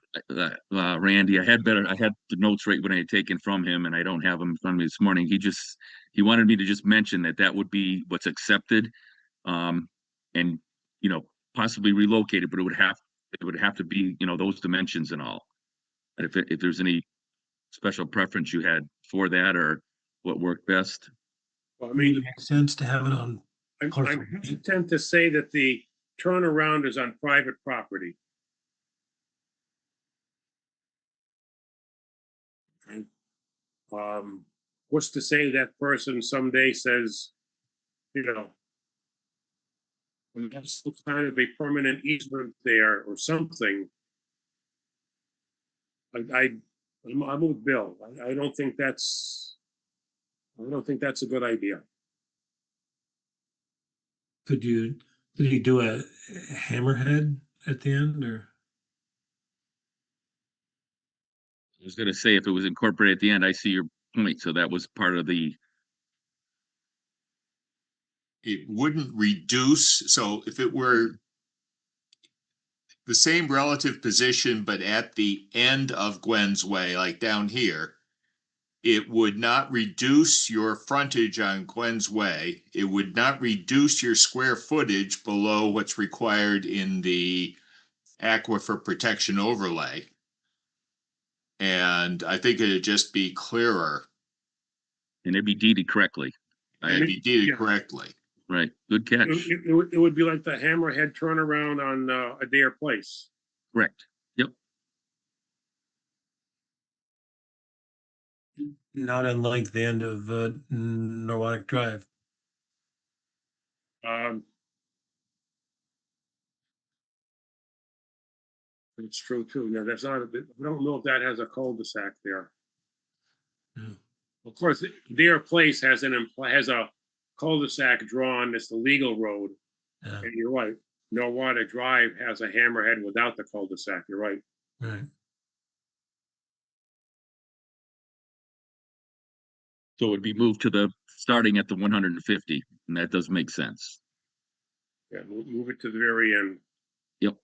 Randy, I had the notes right when I had taken from him, and I don't have them in front of me this morning. He wanted me to just mention that would be what's accepted, and possibly relocated, but it would have to be those dimensions and all. And if there's any special preference you had for that or what worked best. Well, I I mean, mean, it makes sense to have it on. I'm hesitant to say that the turnaround is on private property. Okay. What's to say that person someday says, well, that's some kind of a permanent easement there or something. I'm with Bill. I don't think that's a good idea. Could you do a hammerhead at the end, or? I was gonna say if it was incorporated at the end, I see your point. So that was part of the. It wouldn't reduce, so if it were the same relative position, but at the end of Gwen's Way, like down here, it would not reduce your frontage on Gwen's Way. It would not reduce your square footage below what's required in the aquifer protection overlay. And I think it'd just be clearer. And it'd be deeded correctly. It'd be deeded Yeah. correctly. Right. Good catch. It would be like the hammerhead turnaround on Adair Place. Correct. Yep. Not unlike the end of Norwalk Drive. It's true too. Yeah, that's not. I don't know if that has a cul-de-sac there. Yeah. Of course, Adair Place has a cul-de-sac drawn. It's the legal road, Yeah. and you're right. Norwater Drive has a hammerhead without the cul-de-sac. You're right. Right. So it would be moved to the starting at the 150, and that does make sense. Yeah, move it to the very end. Yep.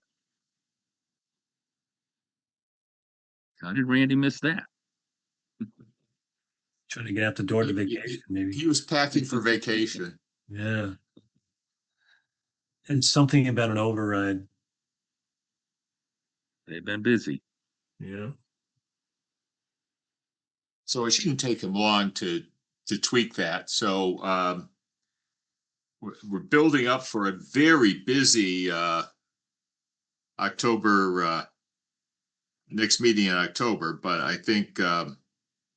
How did Randy miss that? Trying to get out the door to vacation, maybe. He was packing for vacation. Yeah. And something about an override. They've been busy. Yeah. So it shouldn't take him long to tweak that. So we're building up for a very busy October next meeting in October, but I think The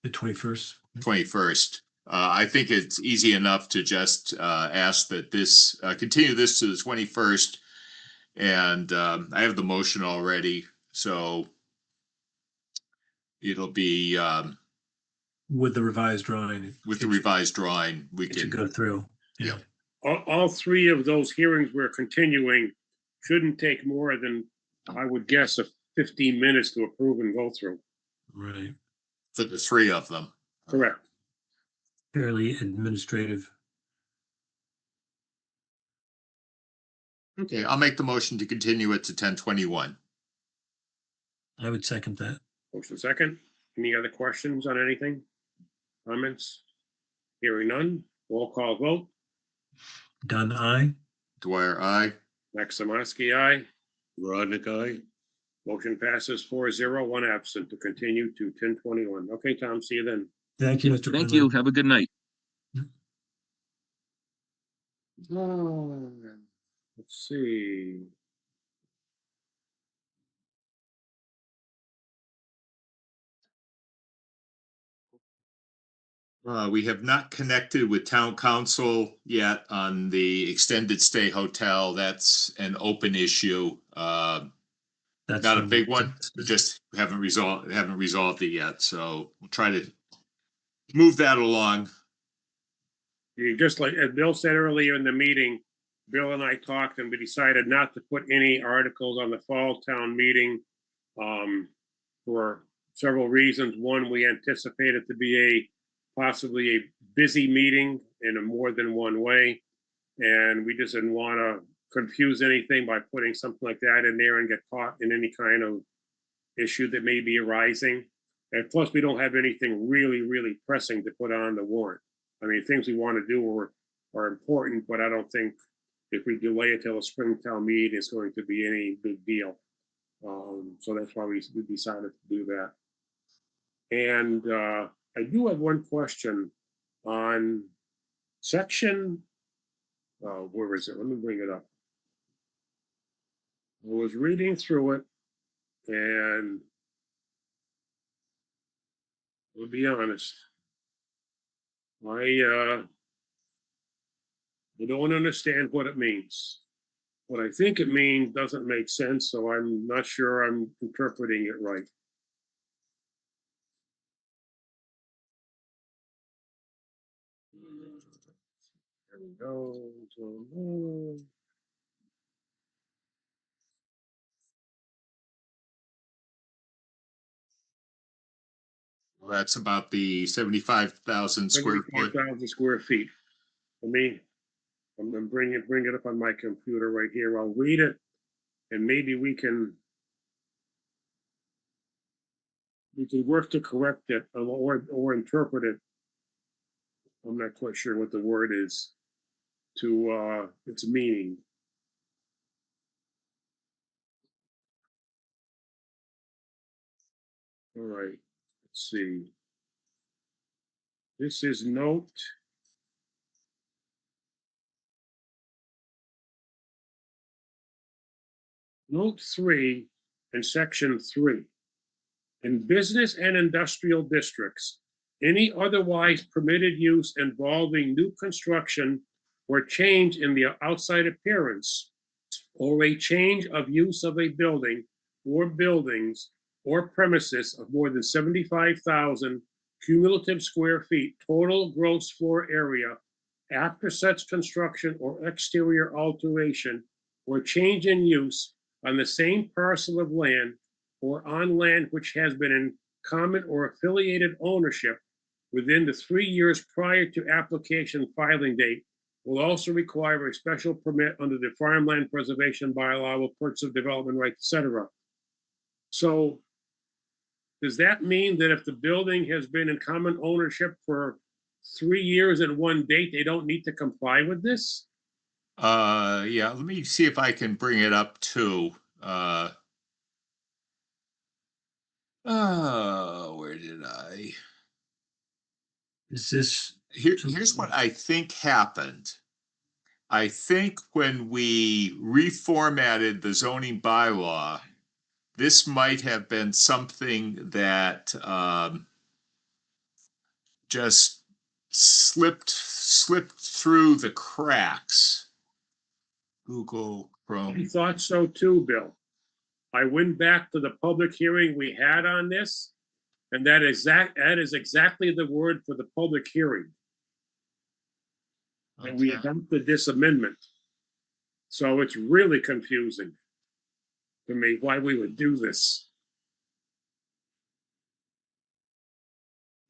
21st. 21st. I think it's easy enough to just ask that this continue this to the 21st, and I have the motion already, so it'll be With the revised drawing. with the revised drawing. We It should can go through. Yeah. All three of those hearings we're continuing shouldn't take more than, I would guess, 15 minutes to approve and go through. Right. for the three of them. Correct. Fairly administrative. Okay, I'll make the motion to continue it to 10:21. I would second that. Motion second. Any other questions on anything? Comments? Hearing none. Roll call vote. Dunn, aye. Dwyer, aye. Maximovsky, aye. Rodnick, aye. Motion passes 4-0, one absent to continue to 10:21. Okay, Tom, see you then. Thank you, Mr. Thank you. Quinlan. Have a good night. Let's see. We have not connected with town council yet on the extended stay hotel. That's an open issue. That's Not a the- big one, but just haven't resolved it yet. So we'll try to move that along. You just like, as Bill said earlier in the meeting, Bill and I talked and we decided not to put any articles on the fall town meeting for several reasons. One, we anticipate it to be possibly a busy meeting in a more than one way. And we just didn't want to confuse anything by putting something like that in there and get caught in any kind of issue that may be arising. And plus, we don't have anything really, really pressing to put on the warrant. I mean, things we want to do are important, but I don't think if we delay it till a spring town meeting, it's going to be any big deal. So that's why we decided to do that. And I do have one question on section, where is it? Let me bring it up. I was reading through it and I'll be honest, I don't understand what it means. What I think it means doesn't make sense, so I'm not sure I'm interpreting it right. There we go. That's about the 75,000 square foot. 75,000 square feet. Let me, I'm gonna bring it up on my computer right here. I'll read it and maybe we can work to correct it or interpret it. I'm not quite sure what the word is to its meaning. All right, let's see. This is note. Note 3 in section 3. In business and industrial districts, any otherwise permitted use involving new construction or change in the outside appearance or a change of use of a building or buildings or premises of more than 75,000 cumulative square feet total gross floor area after such construction or exterior alteration or change in use on the same parcel of land or on land which has been in common or affiliated ownership within the 3 years prior to application filing date will also require a special permit under the farmland preservation bylaw with perks of development rights, etc. So does that mean that if the building has been in common ownership for 3 years and one date, they don't need to comply with this? Yeah, let me see if I can bring it up too. Where did I? Is this? Here's what I think happened. I think when we reformatted the zoning bylaw, this might have been something that just slipped through the cracks. Google I Chrome. thought so too, Bill. I went back to the public hearing we had on this, and that is exactly the word for the public hearing. And we adopted this amendment. So it's really confusing to me why we would do this.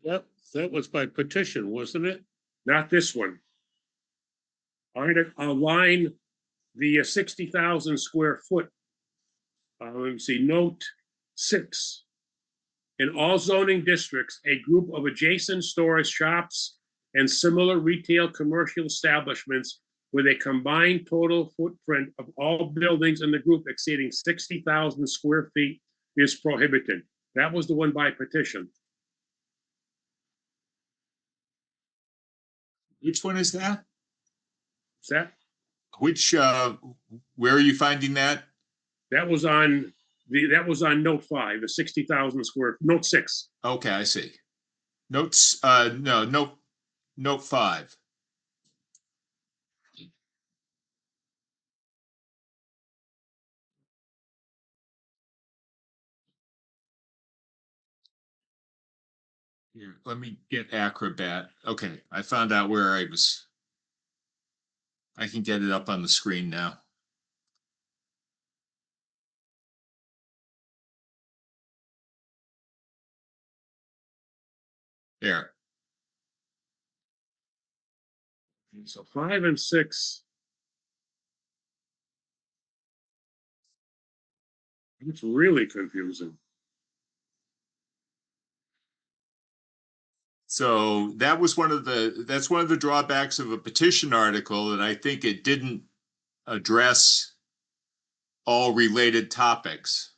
Yep, that was by petition, wasn't it? Not this one. I'd align the 60,000 square foot. Let me see, note 6. In all zoning districts, a group of adjacent stores, shops, and similar retail commercial establishments with a combined total footprint of all buildings in the group exceeding 60,000 square feet is prohibited. That was the one by petition. Which one is that? Is that, Which, where are you finding that? that was on that was on note 5, the 60,000 square, note 6. Okay, I see. Notes, no, note 5. Here, let me get Acrobat. Okay, I found out where I was. I can get it up on the screen now. There. So 5 and 6. It's really confusing. So that was that's one of the drawbacks of a petition article, and I think it didn't address all related topics.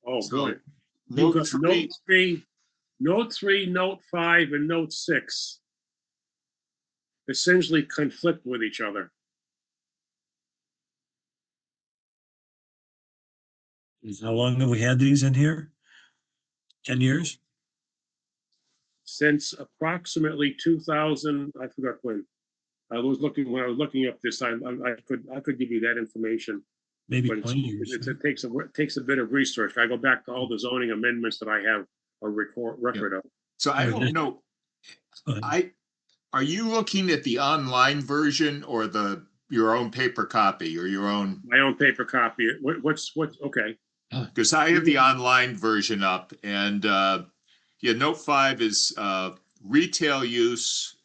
Oh, So, boy. You've Note got 3, note 3, note 5, and note 6 essentially conflict with each other. How long have we had these in here? 10 years? Since approximately 2000, I forgot when. When I was looking up this time, I could give you that information. Maybe But 20 years. it takes a bit of research. I go back to all the zoning amendments that I have a record of. so I don't know. Go ahead. Are you looking at the online version or your own paper copy or your own? My own paper copy. What's okay? Because I have the online version up, and yeah, note 5 is retail use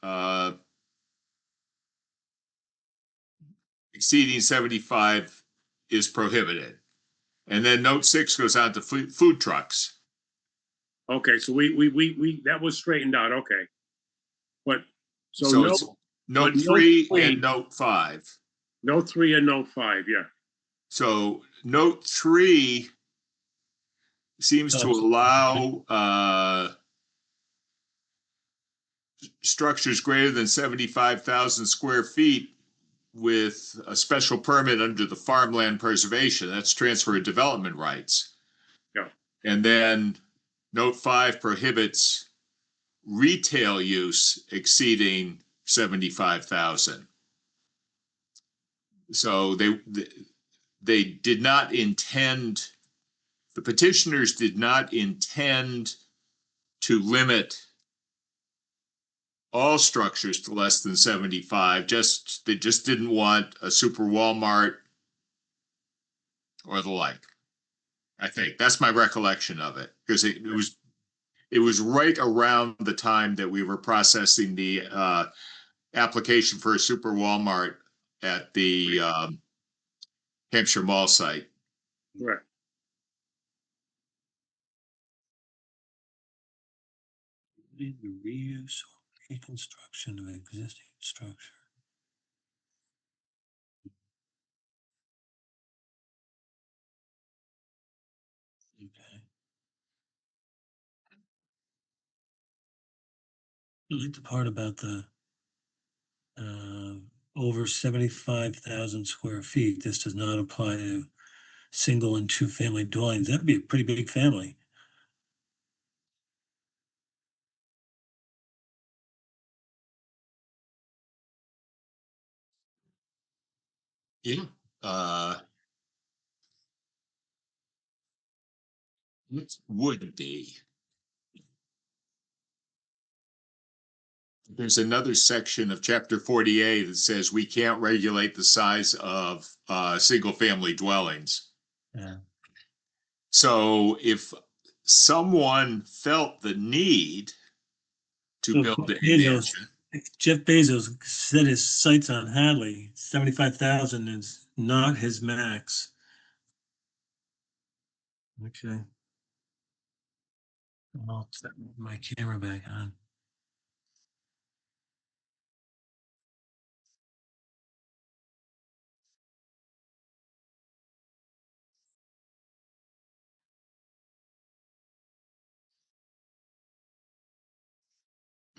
exceeding 75 is prohibited. And then note 6 goes on to food trucks. Okay, so we that was straightened out. Okay, but So it's note 3 and note 5. Note 3 and note 5, yeah. So note 3 seems to allow structures greater than 75,000 square feet with a special permit under the farmland preservation. That's transfer of development rights. Yeah. And then note 5 prohibits retail use exceeding 75,000. So they did not intend, the petitioners did not intend to limit all structures to less than 75. They just didn't want a super Walmart or the like. I think that's my recollection of it, because it was right around the time that we were processing the application for a super Walmart at the Hampshire Mall site. Correct. The reuse or reconstruction of existing structure. Okay. I like the part about the over 75,000 square feet. This does not apply to single and two family dwellings. That'd be a pretty big family. Yeah. It would be. There's another section of chapter 48 that says we can't regulate the size of single family dwellings. Yeah. So if someone felt the need to build a mansion, Jeff Bezos set his sights on Hadley. 75,000 is not his max. Okay. I'll set my camera back on.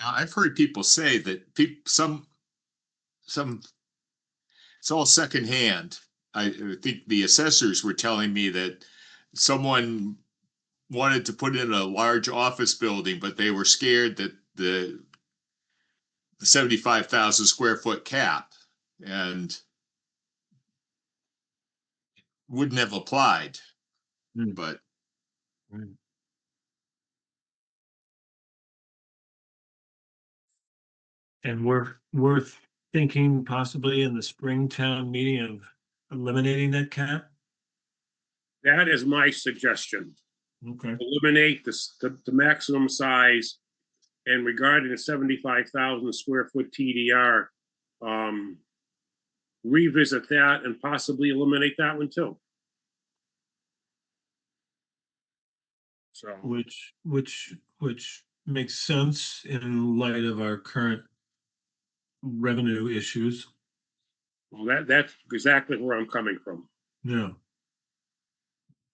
I've heard people say that some, it's all secondhand. I think the assessors were telling me that someone wanted to put in a large office building, but they were scared that the 75,000 square foot cap and wouldn't have applied, but And we're thinking possibly in the Springtown meeting of eliminating that cap. That is my suggestion. Okay. Eliminate the maximum size. And regarding the 75,000 square foot TDR, revisit that and possibly eliminate that one too. So, Which makes sense in light of our current revenue issues. well, that's exactly where I'm coming from. Yeah.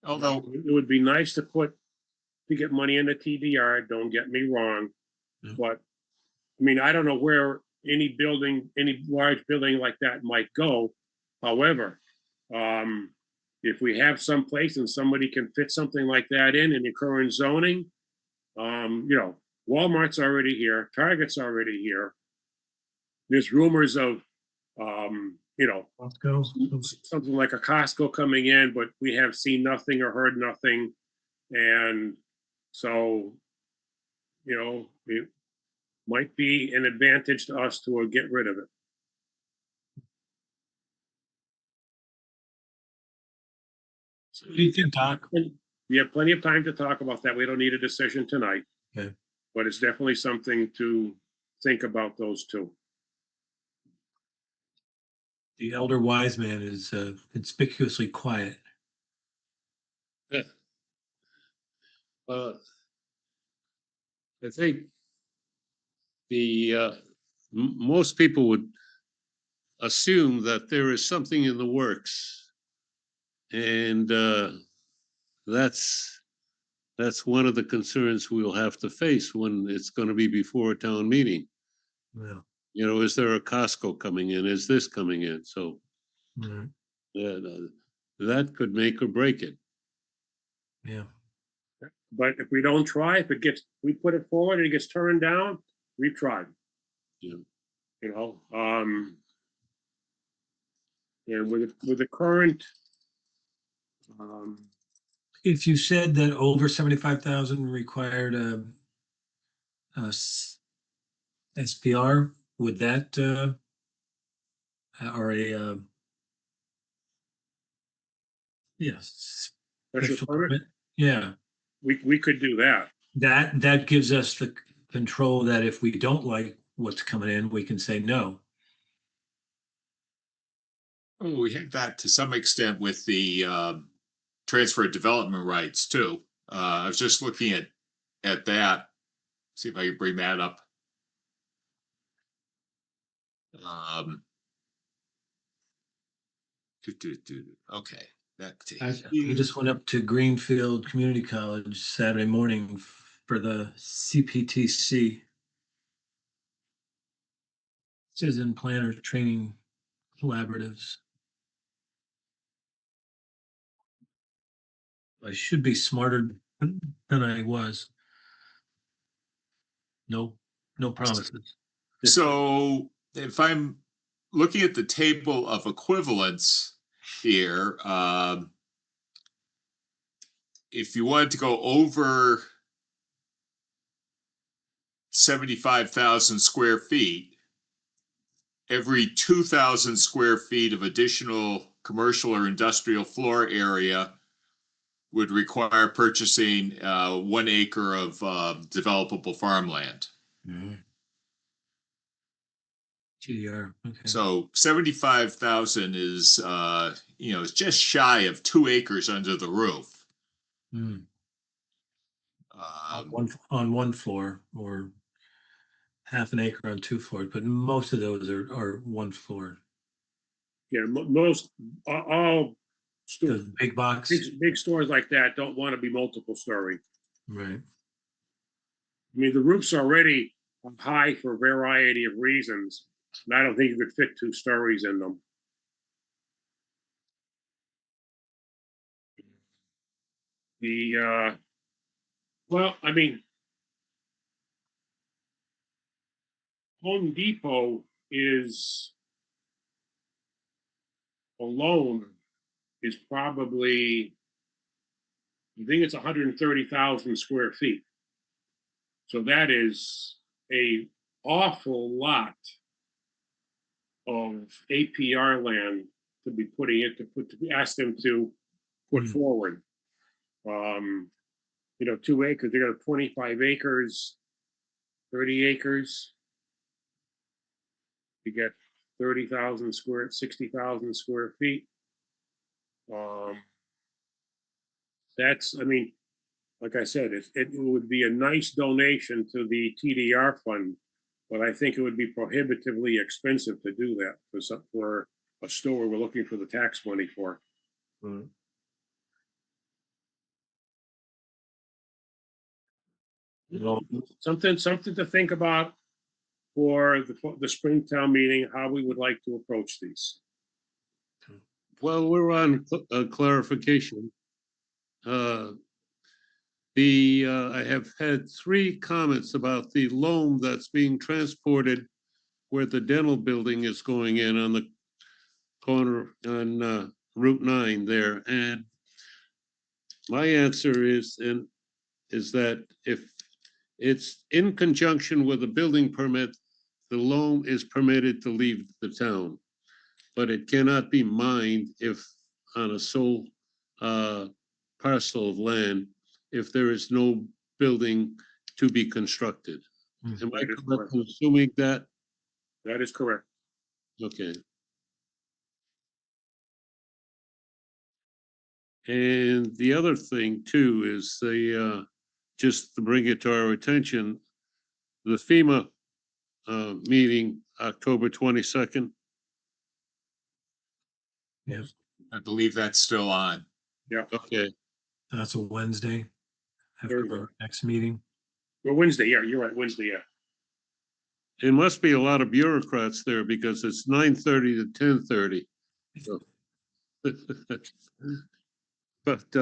although It would be nice to get money in the TDR, don't get me wrong. Yeah. But, I mean, I don't know where any large building like that might go. However, if we have some place and somebody can fit something like that in the current zoning, Walmart's already here, Target's already here. There's rumors of, Costco. something like a Costco coming in, but we have seen nothing or heard nothing. And so, it might be an advantage to us to get rid of it. What do you think, Doc? And we have plenty of time to talk about that. We don't need a decision tonight. Okay. But it's definitely something to think about, those two. The elder wise man is conspicuously quiet. I think most people would assume that there is something in the works. And that's one of the concerns we'll have to face when it's going to be before a town meeting. Yeah. Is there a Costco coming in? Is this coming in? So that could make or break it. Yeah. But if we don't try, we put it forward and it gets turned down, we've tried. Yeah. And with the current, If you said that over 75,000 required SPR, would that or a yes special permit, yeah, we could do that. that gives us the control that if we don't like what's coming in, we can say no. we have that to some extent with the transfer of development rights too. I was just looking at that. See if I can bring that up. Okay. I just went up to Greenfield Community College Saturday morning for the CPTC, Citizen Planner Training Collaboratives. I should be smarter than I was. No promises. So if I'm looking at the table of equivalents here, if you wanted to go over 75,000 square feet, every 2,000 square feet of additional commercial or industrial floor area would require purchasing 1 acre of developable farmland. GDR. Okay. So 75,000 is, it's just shy of 2 acres under the roof. On one floor, or half an acre on 2 floors, but most of those are 1 floor. Yeah, most, all The big box. big stores like that don't want to be multiple story. Right. I mean, the roof's already high for a variety of reasons. And I don't think you could fit 2 stories in them. Well, I mean, Home Depot is alone is probably, I think it's 130,000 square feet. So that is a awful lot of APR land to be putting it to ask them to put forward. 2 acres, they got 25 acres, 30 acres. You get 60,000 square feet. That's, I mean, like I said, it would be a nice donation to the TDR fund, but I think it would be prohibitively expensive to do that for a store we're looking for the tax money for. Something to think about for the Springtown meeting, how we would like to approach these. Well, we're on clarification. I have had 3 comments about the loam that's being transported where the dental building is going in on the corner on Route 9 there. And my answer is that if it's in conjunction with a building permit, the loan is permitted to leave the town. But it cannot be mined if on a sole parcel of land, if there is no building to be constructed. Am I correct in assuming that? That is correct. Okay. And the other thing too is just to bring it to our attention, the FEMA meeting, October 22nd. Yeah, I believe that's still on. Yeah. Okay. that's a Wednesday after Thursday. our next meeting. Well, Wednesday, yeah, you're right, Wednesday, yeah. It must be a lot of bureaucrats there because it's 9:30 to 10:30. So. But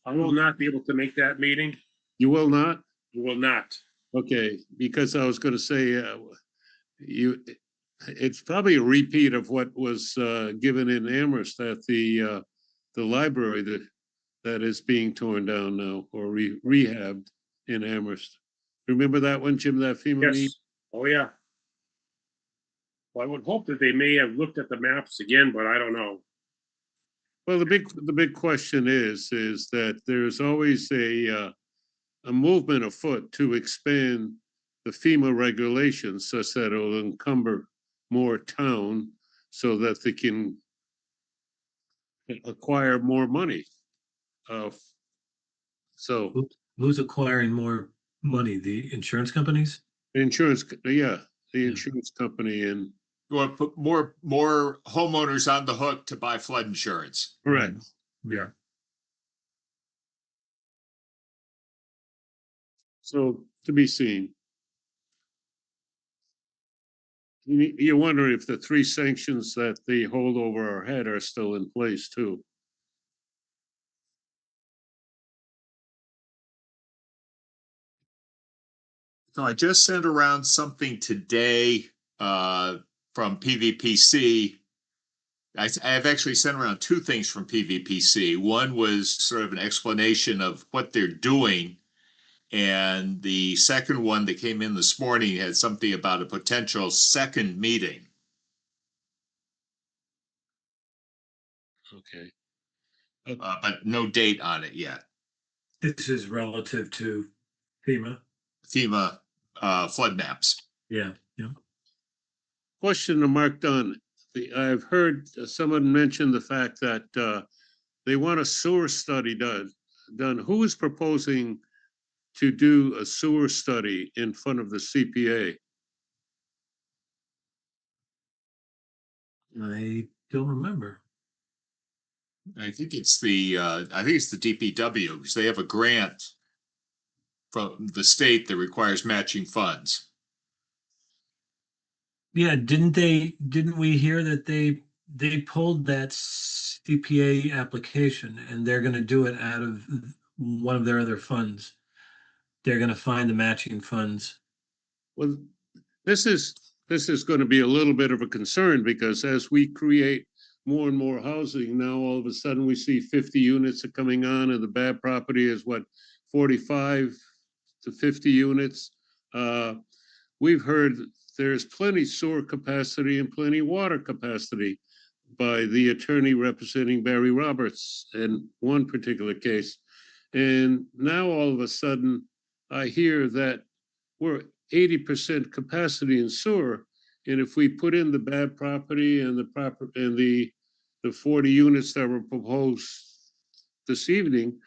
I will not be able to make that meeting. you will not? You will not. Okay, because I was going to say, it's probably a repeat of what was given in Amherst at the library that is being torn down now or rehabbed in Amherst. Remember that one, Jim, that FEMA meeting? Yes. Oh, yeah. Well, I would hope that they may have looked at the maps again, but I don't know. Well, the big question is that there's always a movement afoot to expand the FEMA regulations such that it'll encumber more town so that they can acquire more money. So Who's acquiring more money? The insurance companies? the insurance company and You want to put more homeowners on the hook to buy flood insurance. correct. Yeah. So to be seen. You wonder if the 3 sanctions that they hold over our head are still in place too. So I just sent around something today from PVPC. I've actually sent around 2 things from PVPC. One was sort of an explanation of what they're doing. And the second one that came in this morning had something about a potential second meeting. Okay. But no date on it yet. This is relative to FEMA. FEMA flood maps. Yeah, yeah. Question to Mark Dunn. I've heard someone mention the fact that they want a sewer study done. Who is proposing to do a sewer study in front of the CPA? I don't remember. I think it's the DPW because they have a grant from the state that requires matching funds. Yeah, didn't we hear that they pulled that CPA application and they're gonna do it out of one of their other funds? They're gonna find the matching funds. Well, this is going to be a little bit of a concern because as we create more and more housing, now all of a sudden we see 50 units are coming on and the bad property is what, 45 to 50 units. We've heard there's plenty sewer capacity and plenty water capacity by the attorney representing Barry Roberts in one particular case. And now all of a sudden, I hear that we're 80% capacity in sewer. And if we put in the bad property and the 40 units that were proposed this evening,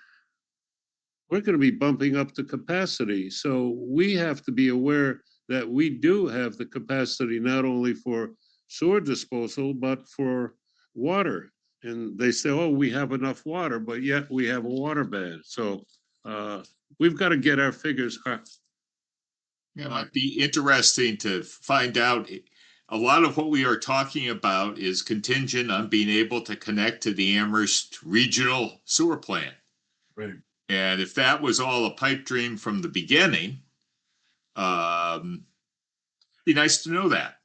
we're going to be bumping up the capacity. So we have to be aware that we do have the capacity not only for sewer disposal, but for water. And they say, oh, we have enough water, but yet we have a water ban. So we've got to get our figures up. It might be interesting to find out. A lot of what we are talking about is contingent on being able to connect to the Amherst Regional Sewer Plant. Right. And if that was all a pipe dream from the beginning, be nice to know that.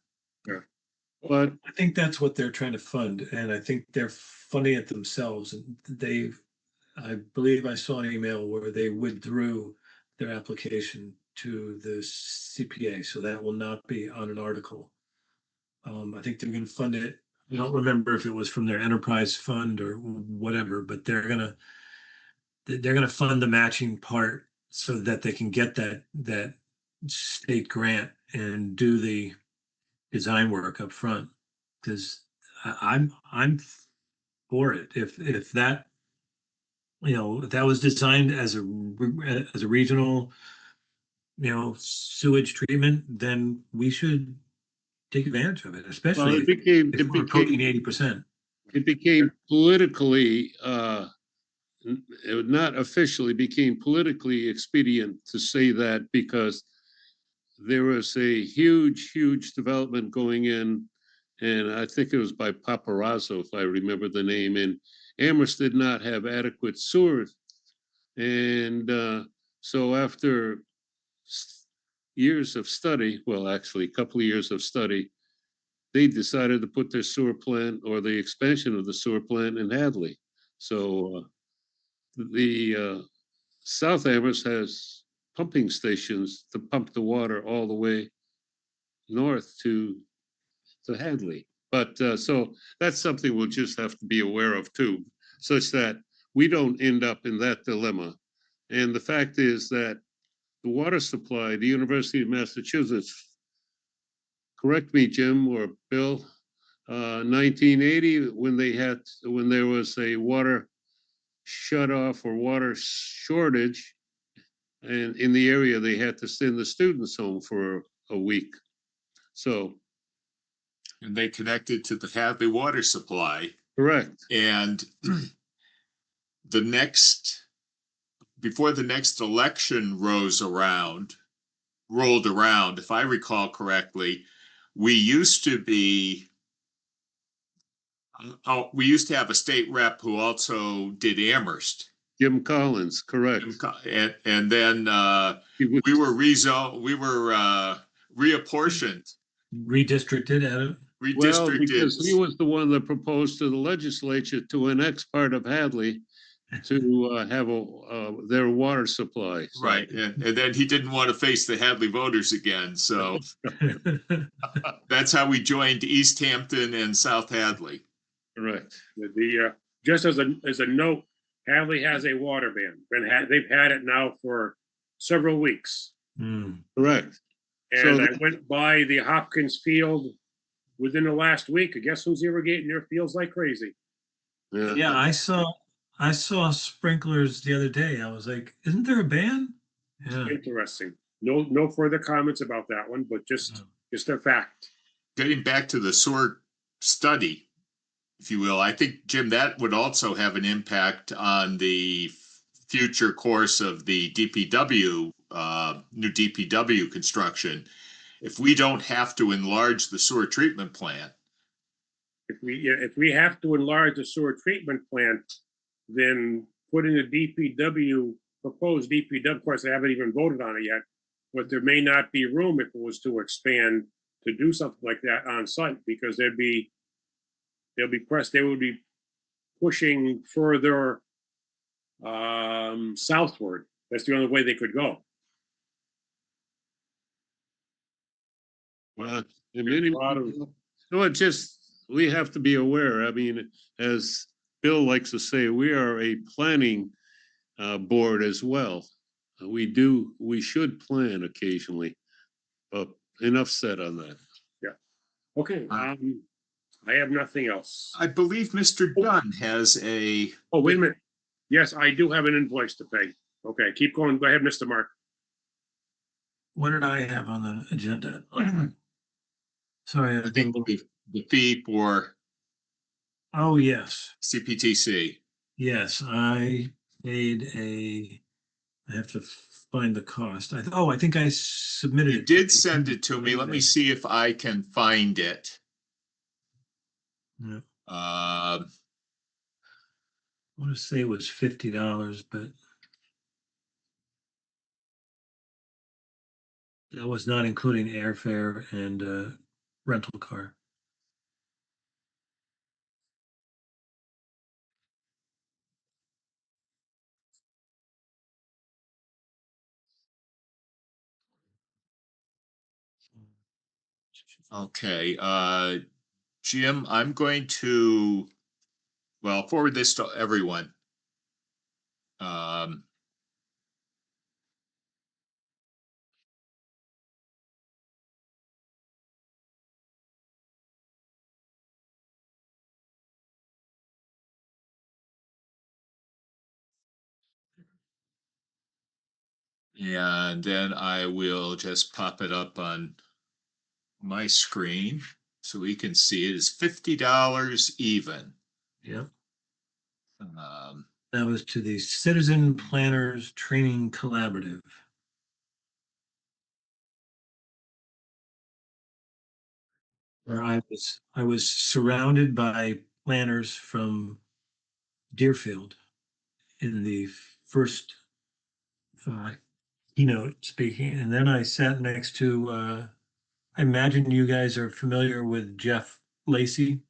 But I think that's what they're trying to fund, and I think they're funding it themselves. And I believe I saw an email where they withdrew their application to the CPA, so that will not be on an article. I think they're going to fund it. I don't remember if it was from their enterprise fund or whatever, but they're gonna fund the matching part so that they can get that state grant and do the design work up front. Because I'm for it. If that, if that was designed as a regional, sewage treatment, then we should take advantage of it, especially if we're approaching 80%. It became politically, it not officially became politically expedient to say that because there was a huge development going in, and I think it was by Paparazzo, if I remember the name, and Amherst did not have adequate sewer. And so after years of study, well, actually a couple of years of study, they decided to put their sewer plant or the expansion of the sewer plant in Hadley. So the South Amherst has pumping stations to pump the water all the way north to Hadley. But so that's something we'll just have to be aware of too, such that we don't end up in that dilemma. And the fact is that the water supply, the University of Massachusetts, correct me, Jim or Bill, 1980, when there was a water shut off or water shortage, and in the area, they had to send the students home for a week. So. And they connected to the Hadley water supply. Correct. And before the next election rolled around, if I recall correctly, we used to have a state rep who also did Amherst. Jim Collins, correct. And then we were reapportioned. Redistricted at it? Well, because he was the one that proposed to the legislature to annex part of Hadley to have their water supply. So. Right, and then he didn't want to face the Hadley voters again, so that's how we joined East Hampton and South Hadley. Correct. Just as a note, Hadley has a water ban. They've had it now for several weeks. Correct. And I went by the Hopkins field within the last week. Guess who's irrigating their fields like crazy? Yeah, I saw sprinklers the other day. I was like, isn't there a ban? Yeah. Interesting. No further comments about that one, but just a fact. Getting back to the sewer study, if you will, I think, Jim, that would also have an impact on the future course of the DPW new DPW construction. If we don't have to enlarge the sewer treatment plant, If we have to enlarge the sewer treatment plant, then putting the DPW, proposed DPW, of course, they haven't even voted on it yet, but there may not be room if it was to expand to do something like that on site, because they'll be pressed, they would be pushing further southward. That's the only way they could go. Well, in many, lot of- no, it just, we have to be aware. I mean, as Bill likes to say, we are a planning board as well. We should plan occasionally, but enough said on that. Okay, I have nothing else. I believe Mr. Dunn has a, Oh, wait a minute. Yes, I do have an invoice to pay. Okay, keep going. Go ahead, Mr. Mark. What did I have on the agenda? Sorry. I think the fee for Oh, yes. CPTC. Yes, I paid I have to find the cost. I think I submitted You it. did send it to me. Let me see if I can find it. Yeah. Uh, I want to say it was $50, but that was not including airfare and rental car. okay, Jim, I'm going to, well, forward this to everyone. And then I will just pop it up on my screen so we can see it is $50 even. Yep. Um, That was to the Citizen Planners Training Collaborative. Where I was surrounded by planners from Deerfield in the first keynote speaking, and then I sat next to I imagine you guys are familiar with Jeff Lacey.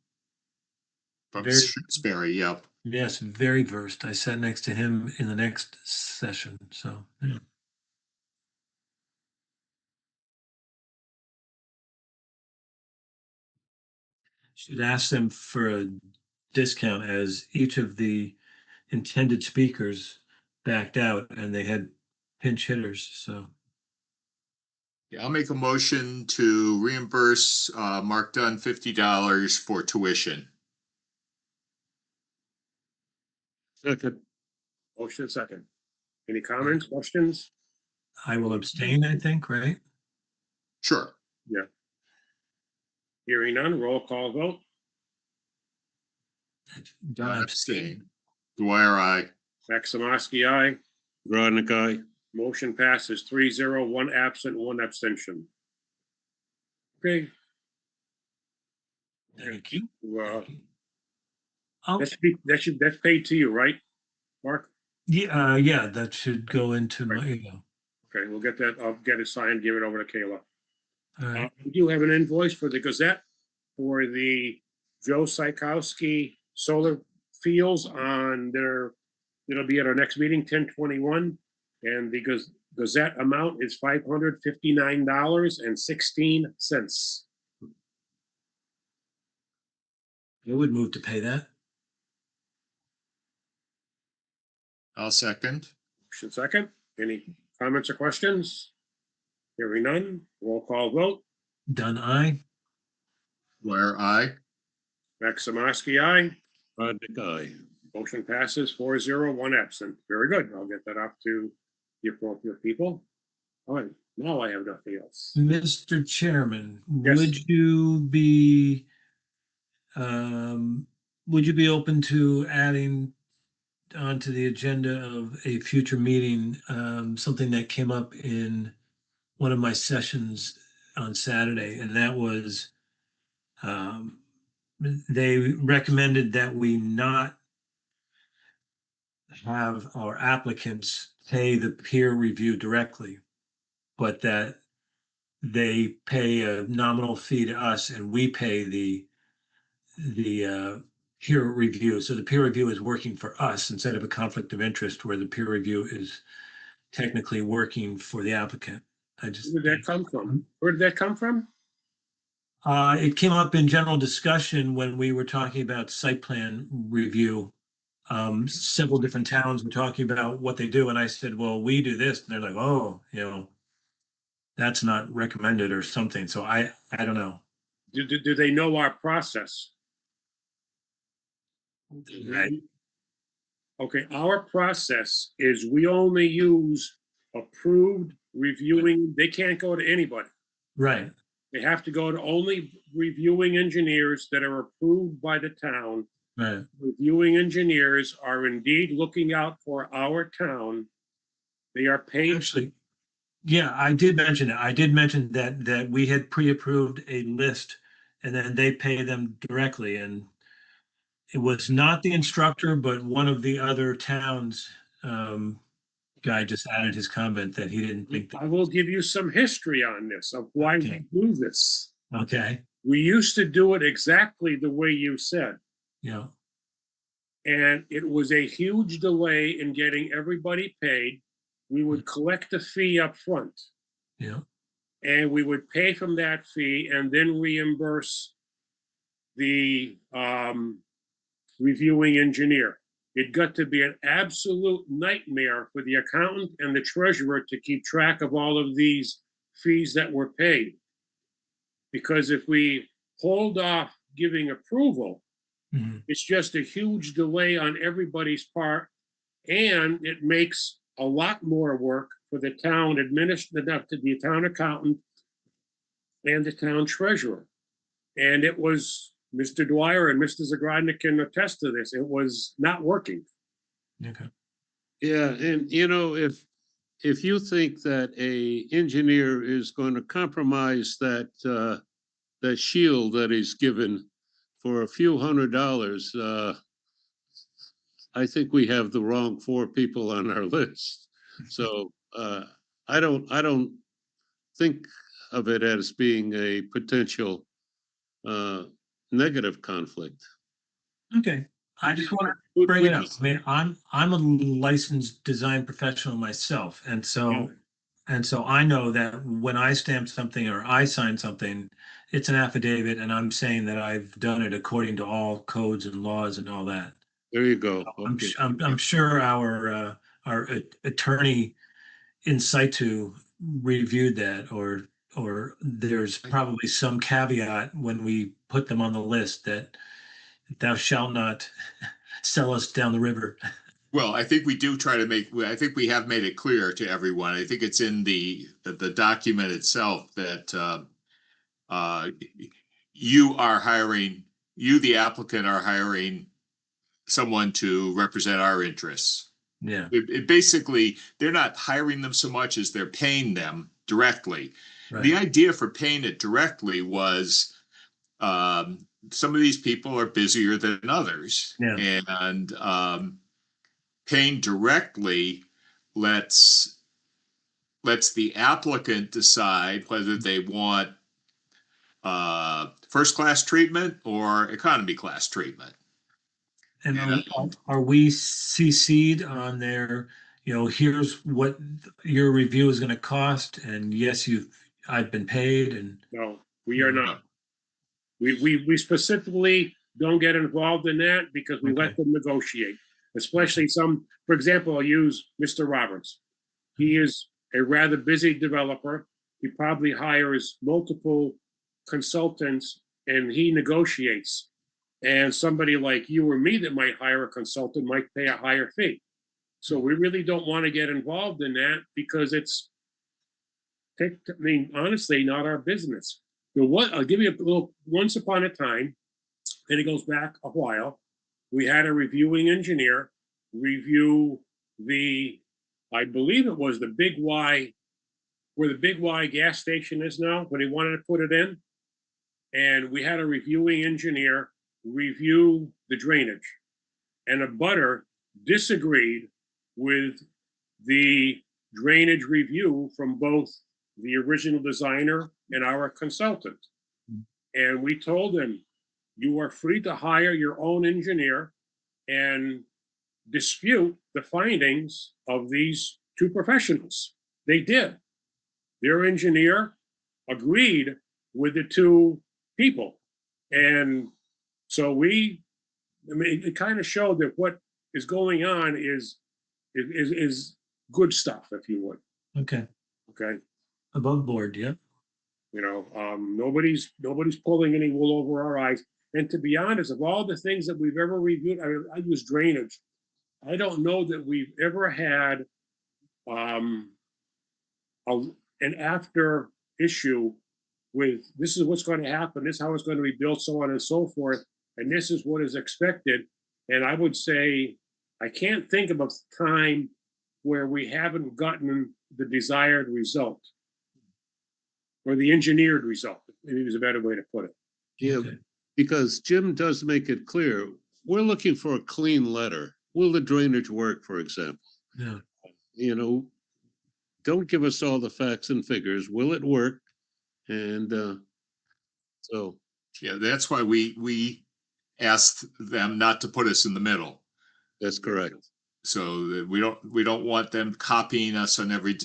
from Very- Shrewsbury, yep. Yes, very versed. I sat next to him in the next session, so yeah. Should ask them for a discount, as each of the intended speakers backed out and they had pinch hitters, so. Yeah, I'll make a motion to reimburse Mark Dunn $50 for tuition. Second, Motion second. Any comments, questions? I will abstain, I think, right? Sure. Hearing none, roll call vote. Don abstain. Dwyer, aye. Maximowski, aye. Grodnick, aye. Motion passes 3-0, one absent, one abstention. Okay, Thank you. that's paid to you, right, Mark? Yeah, that should go into my, Okay, we'll get that, I'll get it signed, give it over to Kayla. all right. We do have an invoice for the Gazette for the Joe Psychowski solar fields on it'll be at our next meeting, 10/21. And the Gazette amount is $559.16. I would move to pay that. I'll second. Motion second. Any comments or questions? Hearing none, roll call vote. Done, aye. Dwyer, aye. Maximowski, aye. Grodnick, aye. Motion passes 4-0, one absent. Very good. I'll get that off to the appropriate people. All right, now I have nothing else. Mr. Chairman, Yes. would you be open to adding onto the agenda of a future meeting, something that came up in one of my sessions on Saturday, and that was they recommended that we not have our applicants pay the peer review directly, but that they pay a nominal fee to us and we pay the peer review. So the peer review is working for us instead of a conflict of interest where the peer review is technically working for the applicant. Where did that come from? Where did that come from? It came up in general discussion when we were talking about site plan review. Several different towns were talking about what they do, and I said, well, we do this. And they're like, oh, that's not recommended or something. So I don't know. Do they know our process? Right. Okay, our process is we only use approved reviewing. They can't go to anybody. Right. They have to go to only reviewing engineers that are approved by the town. Right. Reviewing engineers are indeed looking out for our town. They are paid. Actually, yeah, I did mention it. I did mention that we had pre-approved a list and then they pay them directly. And it was not the instructor, but one of the other towns guy just added his comment that he didn't think I will give you some history on this of why Okay. we do this. Okay. We used to do it exactly the way you said. Yeah. And it was a huge delay in getting everybody paid. We would collect a fee up front. Yeah. And we would pay from that fee and then reimburse the reviewing engineer. It got to be an absolute nightmare for the accountant and the treasurer to keep track of all of these fees that were paid. Because if we hold off giving approval, it's just a huge delay on everybody's part, and it makes a lot more work for the town the town accountant and the town treasurer. And it was, Mr. Dwyer and Mr. Zagradnik can attest to this, it was not working. Okay. Yeah, and if you think that a engineer is going to compromise that that shield that he's given for a few $100s, I think we have the wrong 4 people on our list. So I don't think of it as being a potential negative conflict. Okay. I just want to bring it up. I mean, I'm a licensed design professional myself, and so I know that when I stamp something or I sign something, it's an affidavit, and I'm saying that I've done it according to all codes and laws and all that. There you go. I'm, Okay. I'm sure our attorney in situ reviewed that, or there's probably some caveat when we put them on the list that thou shalt not sell us down the river. Well, I think we do try to I think we have made it clear to everyone. I think it's in the document itself that you, the applicant, are hiring someone to represent our interests. Yeah. It basically, they're not hiring them so much as they're paying them directly. Right. The idea for paying it directly was some of these people are busier than others. Yeah. And paying directly lets the applicant decide whether they want first class treatment or economy class treatment. And are we CC'd on their, here's what your review is going to cost, and yes, I've been paid, and No, we are not. We specifically don't get involved in that because we let them negotiate, especially for example, I'll use Mr. Roberts. He is a rather busy developer. He probably hires multiple consultants and he negotiates. And somebody like you or me that might hire a consultant might pay a higher fee. So we really don't want to get involved in that because it's, honestly, not our business. I'll give you a little, once upon a time, and it goes back a while, we had a reviewing engineer review I believe it was the Big Y, where the Big Y gas station is now, when they wanted to put it in. And we had a reviewing engineer review the drainage. And a butter disagreed with the drainage review from both the original designer and our consultant. And we told him, you are free to hire your own engineer and dispute the findings of these two professionals. They did. Their engineer agreed with the two people. And so it kind of showed that what is going on is good stuff, if you would. Okay, Okay. above board, yeah. You know, nobody's pulling any wool over our eyes. And to be honest, of all the things that we've ever reviewed, I use drainage. I don't know that we've ever had an after issue with this is what's going to happen, this is how it's going to be built, so on and so forth, and this is what is expected. And I would say I can't think of a time where we haven't gotten the desired result or the engineered result. Maybe is a better way to put it. Yeah, Okay. because Jim does make it clear, we're looking for a clean letter. Will the drainage work, for example? Yeah. You know, don't give us all the facts and figures. Will it work? And so, Yeah, that's why we asked them not to put us in the middle. that's correct. So that we don't want them copying us on every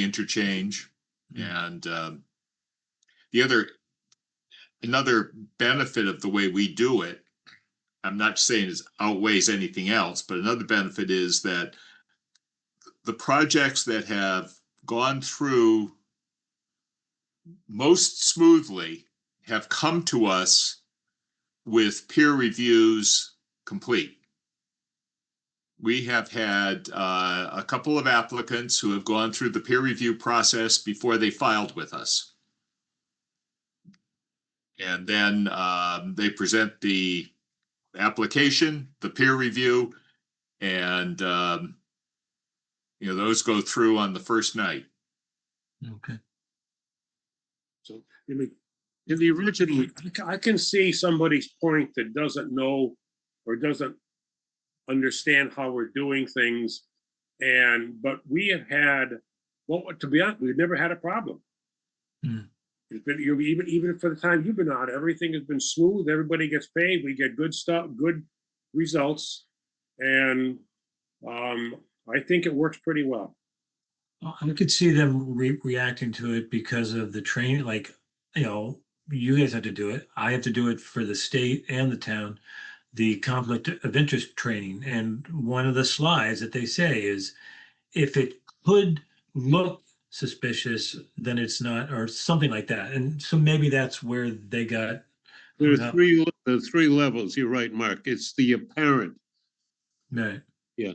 interchange. And another benefit of the way we do it, I'm not saying it outweighs anything else, but another benefit is that the projects that have gone through most smoothly have come to us with peer reviews complete. We have had a couple of applicants who have gone through the peer review process before they filed with us. And then they present the application, the peer review, and those go through on the first night. Okay. So I mean, in the original, I can see somebody's point that doesn't know or doesn't understand how we're doing things. But we have had, well, to be honest, we've never had a problem. It's been, even for the time you've been on, everything has been smooth. Everybody gets paid. We get good stuff, good results. And I think it works pretty well. I could see them reacting to it because of the training, like, you guys have to do it. I have to do it for the state and the town, the conflict of interest training. And one of the slides that they say is, if it could look suspicious, then it's not, or something like that. And so maybe that's where they got. There are three levels. You're right, Mark. It's the apparent. Right. Yeah.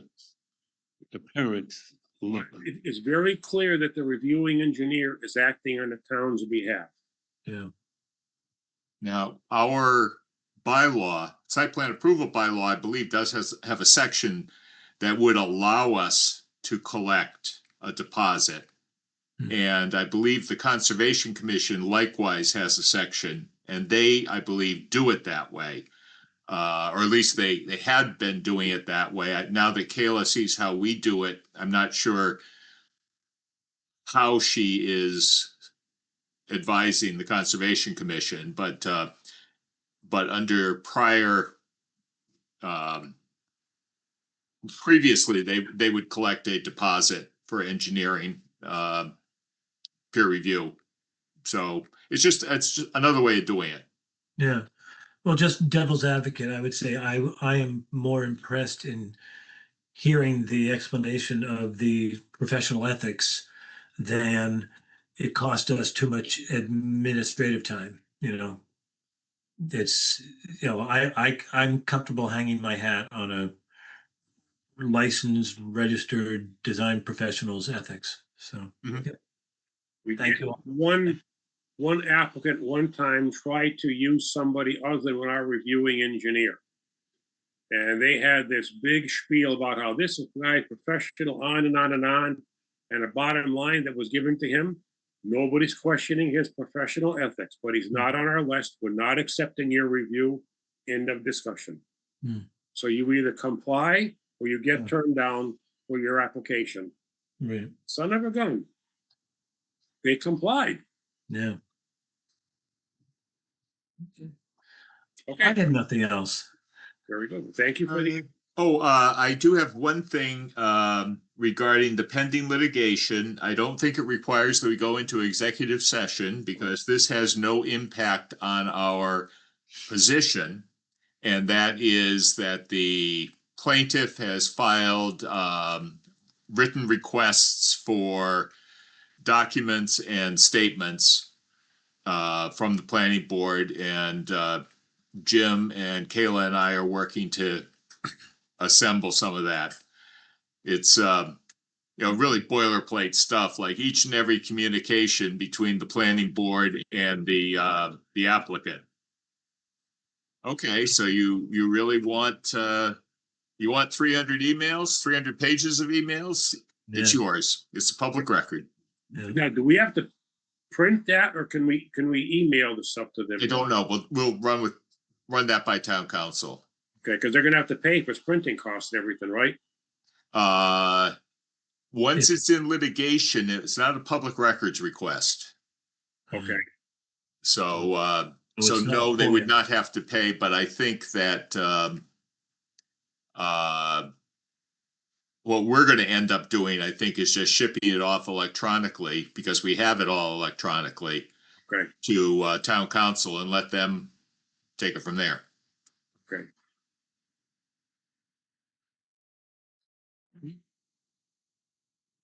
Apparent. It's very clear that the reviewing engineer is acting on the town's behalf. Yeah. Now, our bylaw, site plan approval bylaw, I believe does have a section that would allow us to collect a deposit. And I believe the Conservation Commission likewise has a section, and they, I believe, do it that way. Or at least they had been doing it that way. Now that Kayla sees how we do it, I'm not sure how she is advising the Conservation Commission, but under prior, previously they would collect a deposit for engineering peer review. So it's just another way of doing it. Yeah. Well, just devil's advocate, I would say I am more impressed in hearing the explanation of the professional ethics than it cost us too much administrative time. It's, I'm comfortable hanging my hat on a licensed, registered design professional's ethics. So, thank you. One applicant one time tried to use somebody other than our reviewing engineer. And they had this big spiel about how this guy's professional, on and on and on. And a bottom line that was given to him, nobody's questioning his professional ethics, but he's not on our list. We're not accepting your review. End of discussion. Hmm. So you either comply or you get Yeah. turned down for your application. Right. Son of a gun. They complied. Yeah. I Okay, had nothing else. very good. Thank you for the, I do have one thing regarding the pending litigation. I don't think it requires that we go into executive session because this has no impact on our position. And that is that the plaintiff has filed written requests for documents and statements from the planning board, and Jim and Kayla and I are working to assemble some of that. It's really boilerplate stuff, like each and every communication between the planning board and the applicant. Okay, so you really want you want 300 emails, 300 pages of emails? It's Yeah. yours. It's a public record. Yeah. now, do we have to print that or can we email the stuff to them? I don't know. We'll run that by town council. Okay, because they're gonna have to pay for printing costs and everything, right? Once it's in litigation, it's not a public records request. Okay, So, So so it's not no, they would FOIA. not have to pay, but I think that, what we're gonna end up doing, I think, is just shipping it off electronically, because we have it all electronically, okay, to, town council and let them take it from there. okay.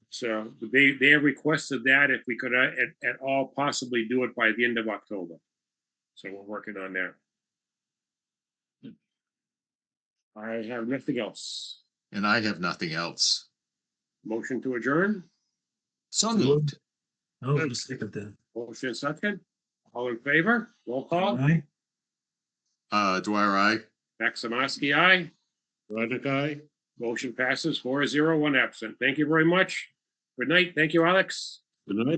So they have requested that if we could at all possibly do it by the end of October. So we're working on that. I have nothing else. And I have nothing else. Motion to adjourn, So moved. Oh, just stick it there. motion second. All in favor, roll call. Aye. Dwyer, aye. Maximovsky, aye. Raddick, aye. Motion passes 4-0, 1 absent. Thank you very much. Good night. Thank you, Alex. Good night, all.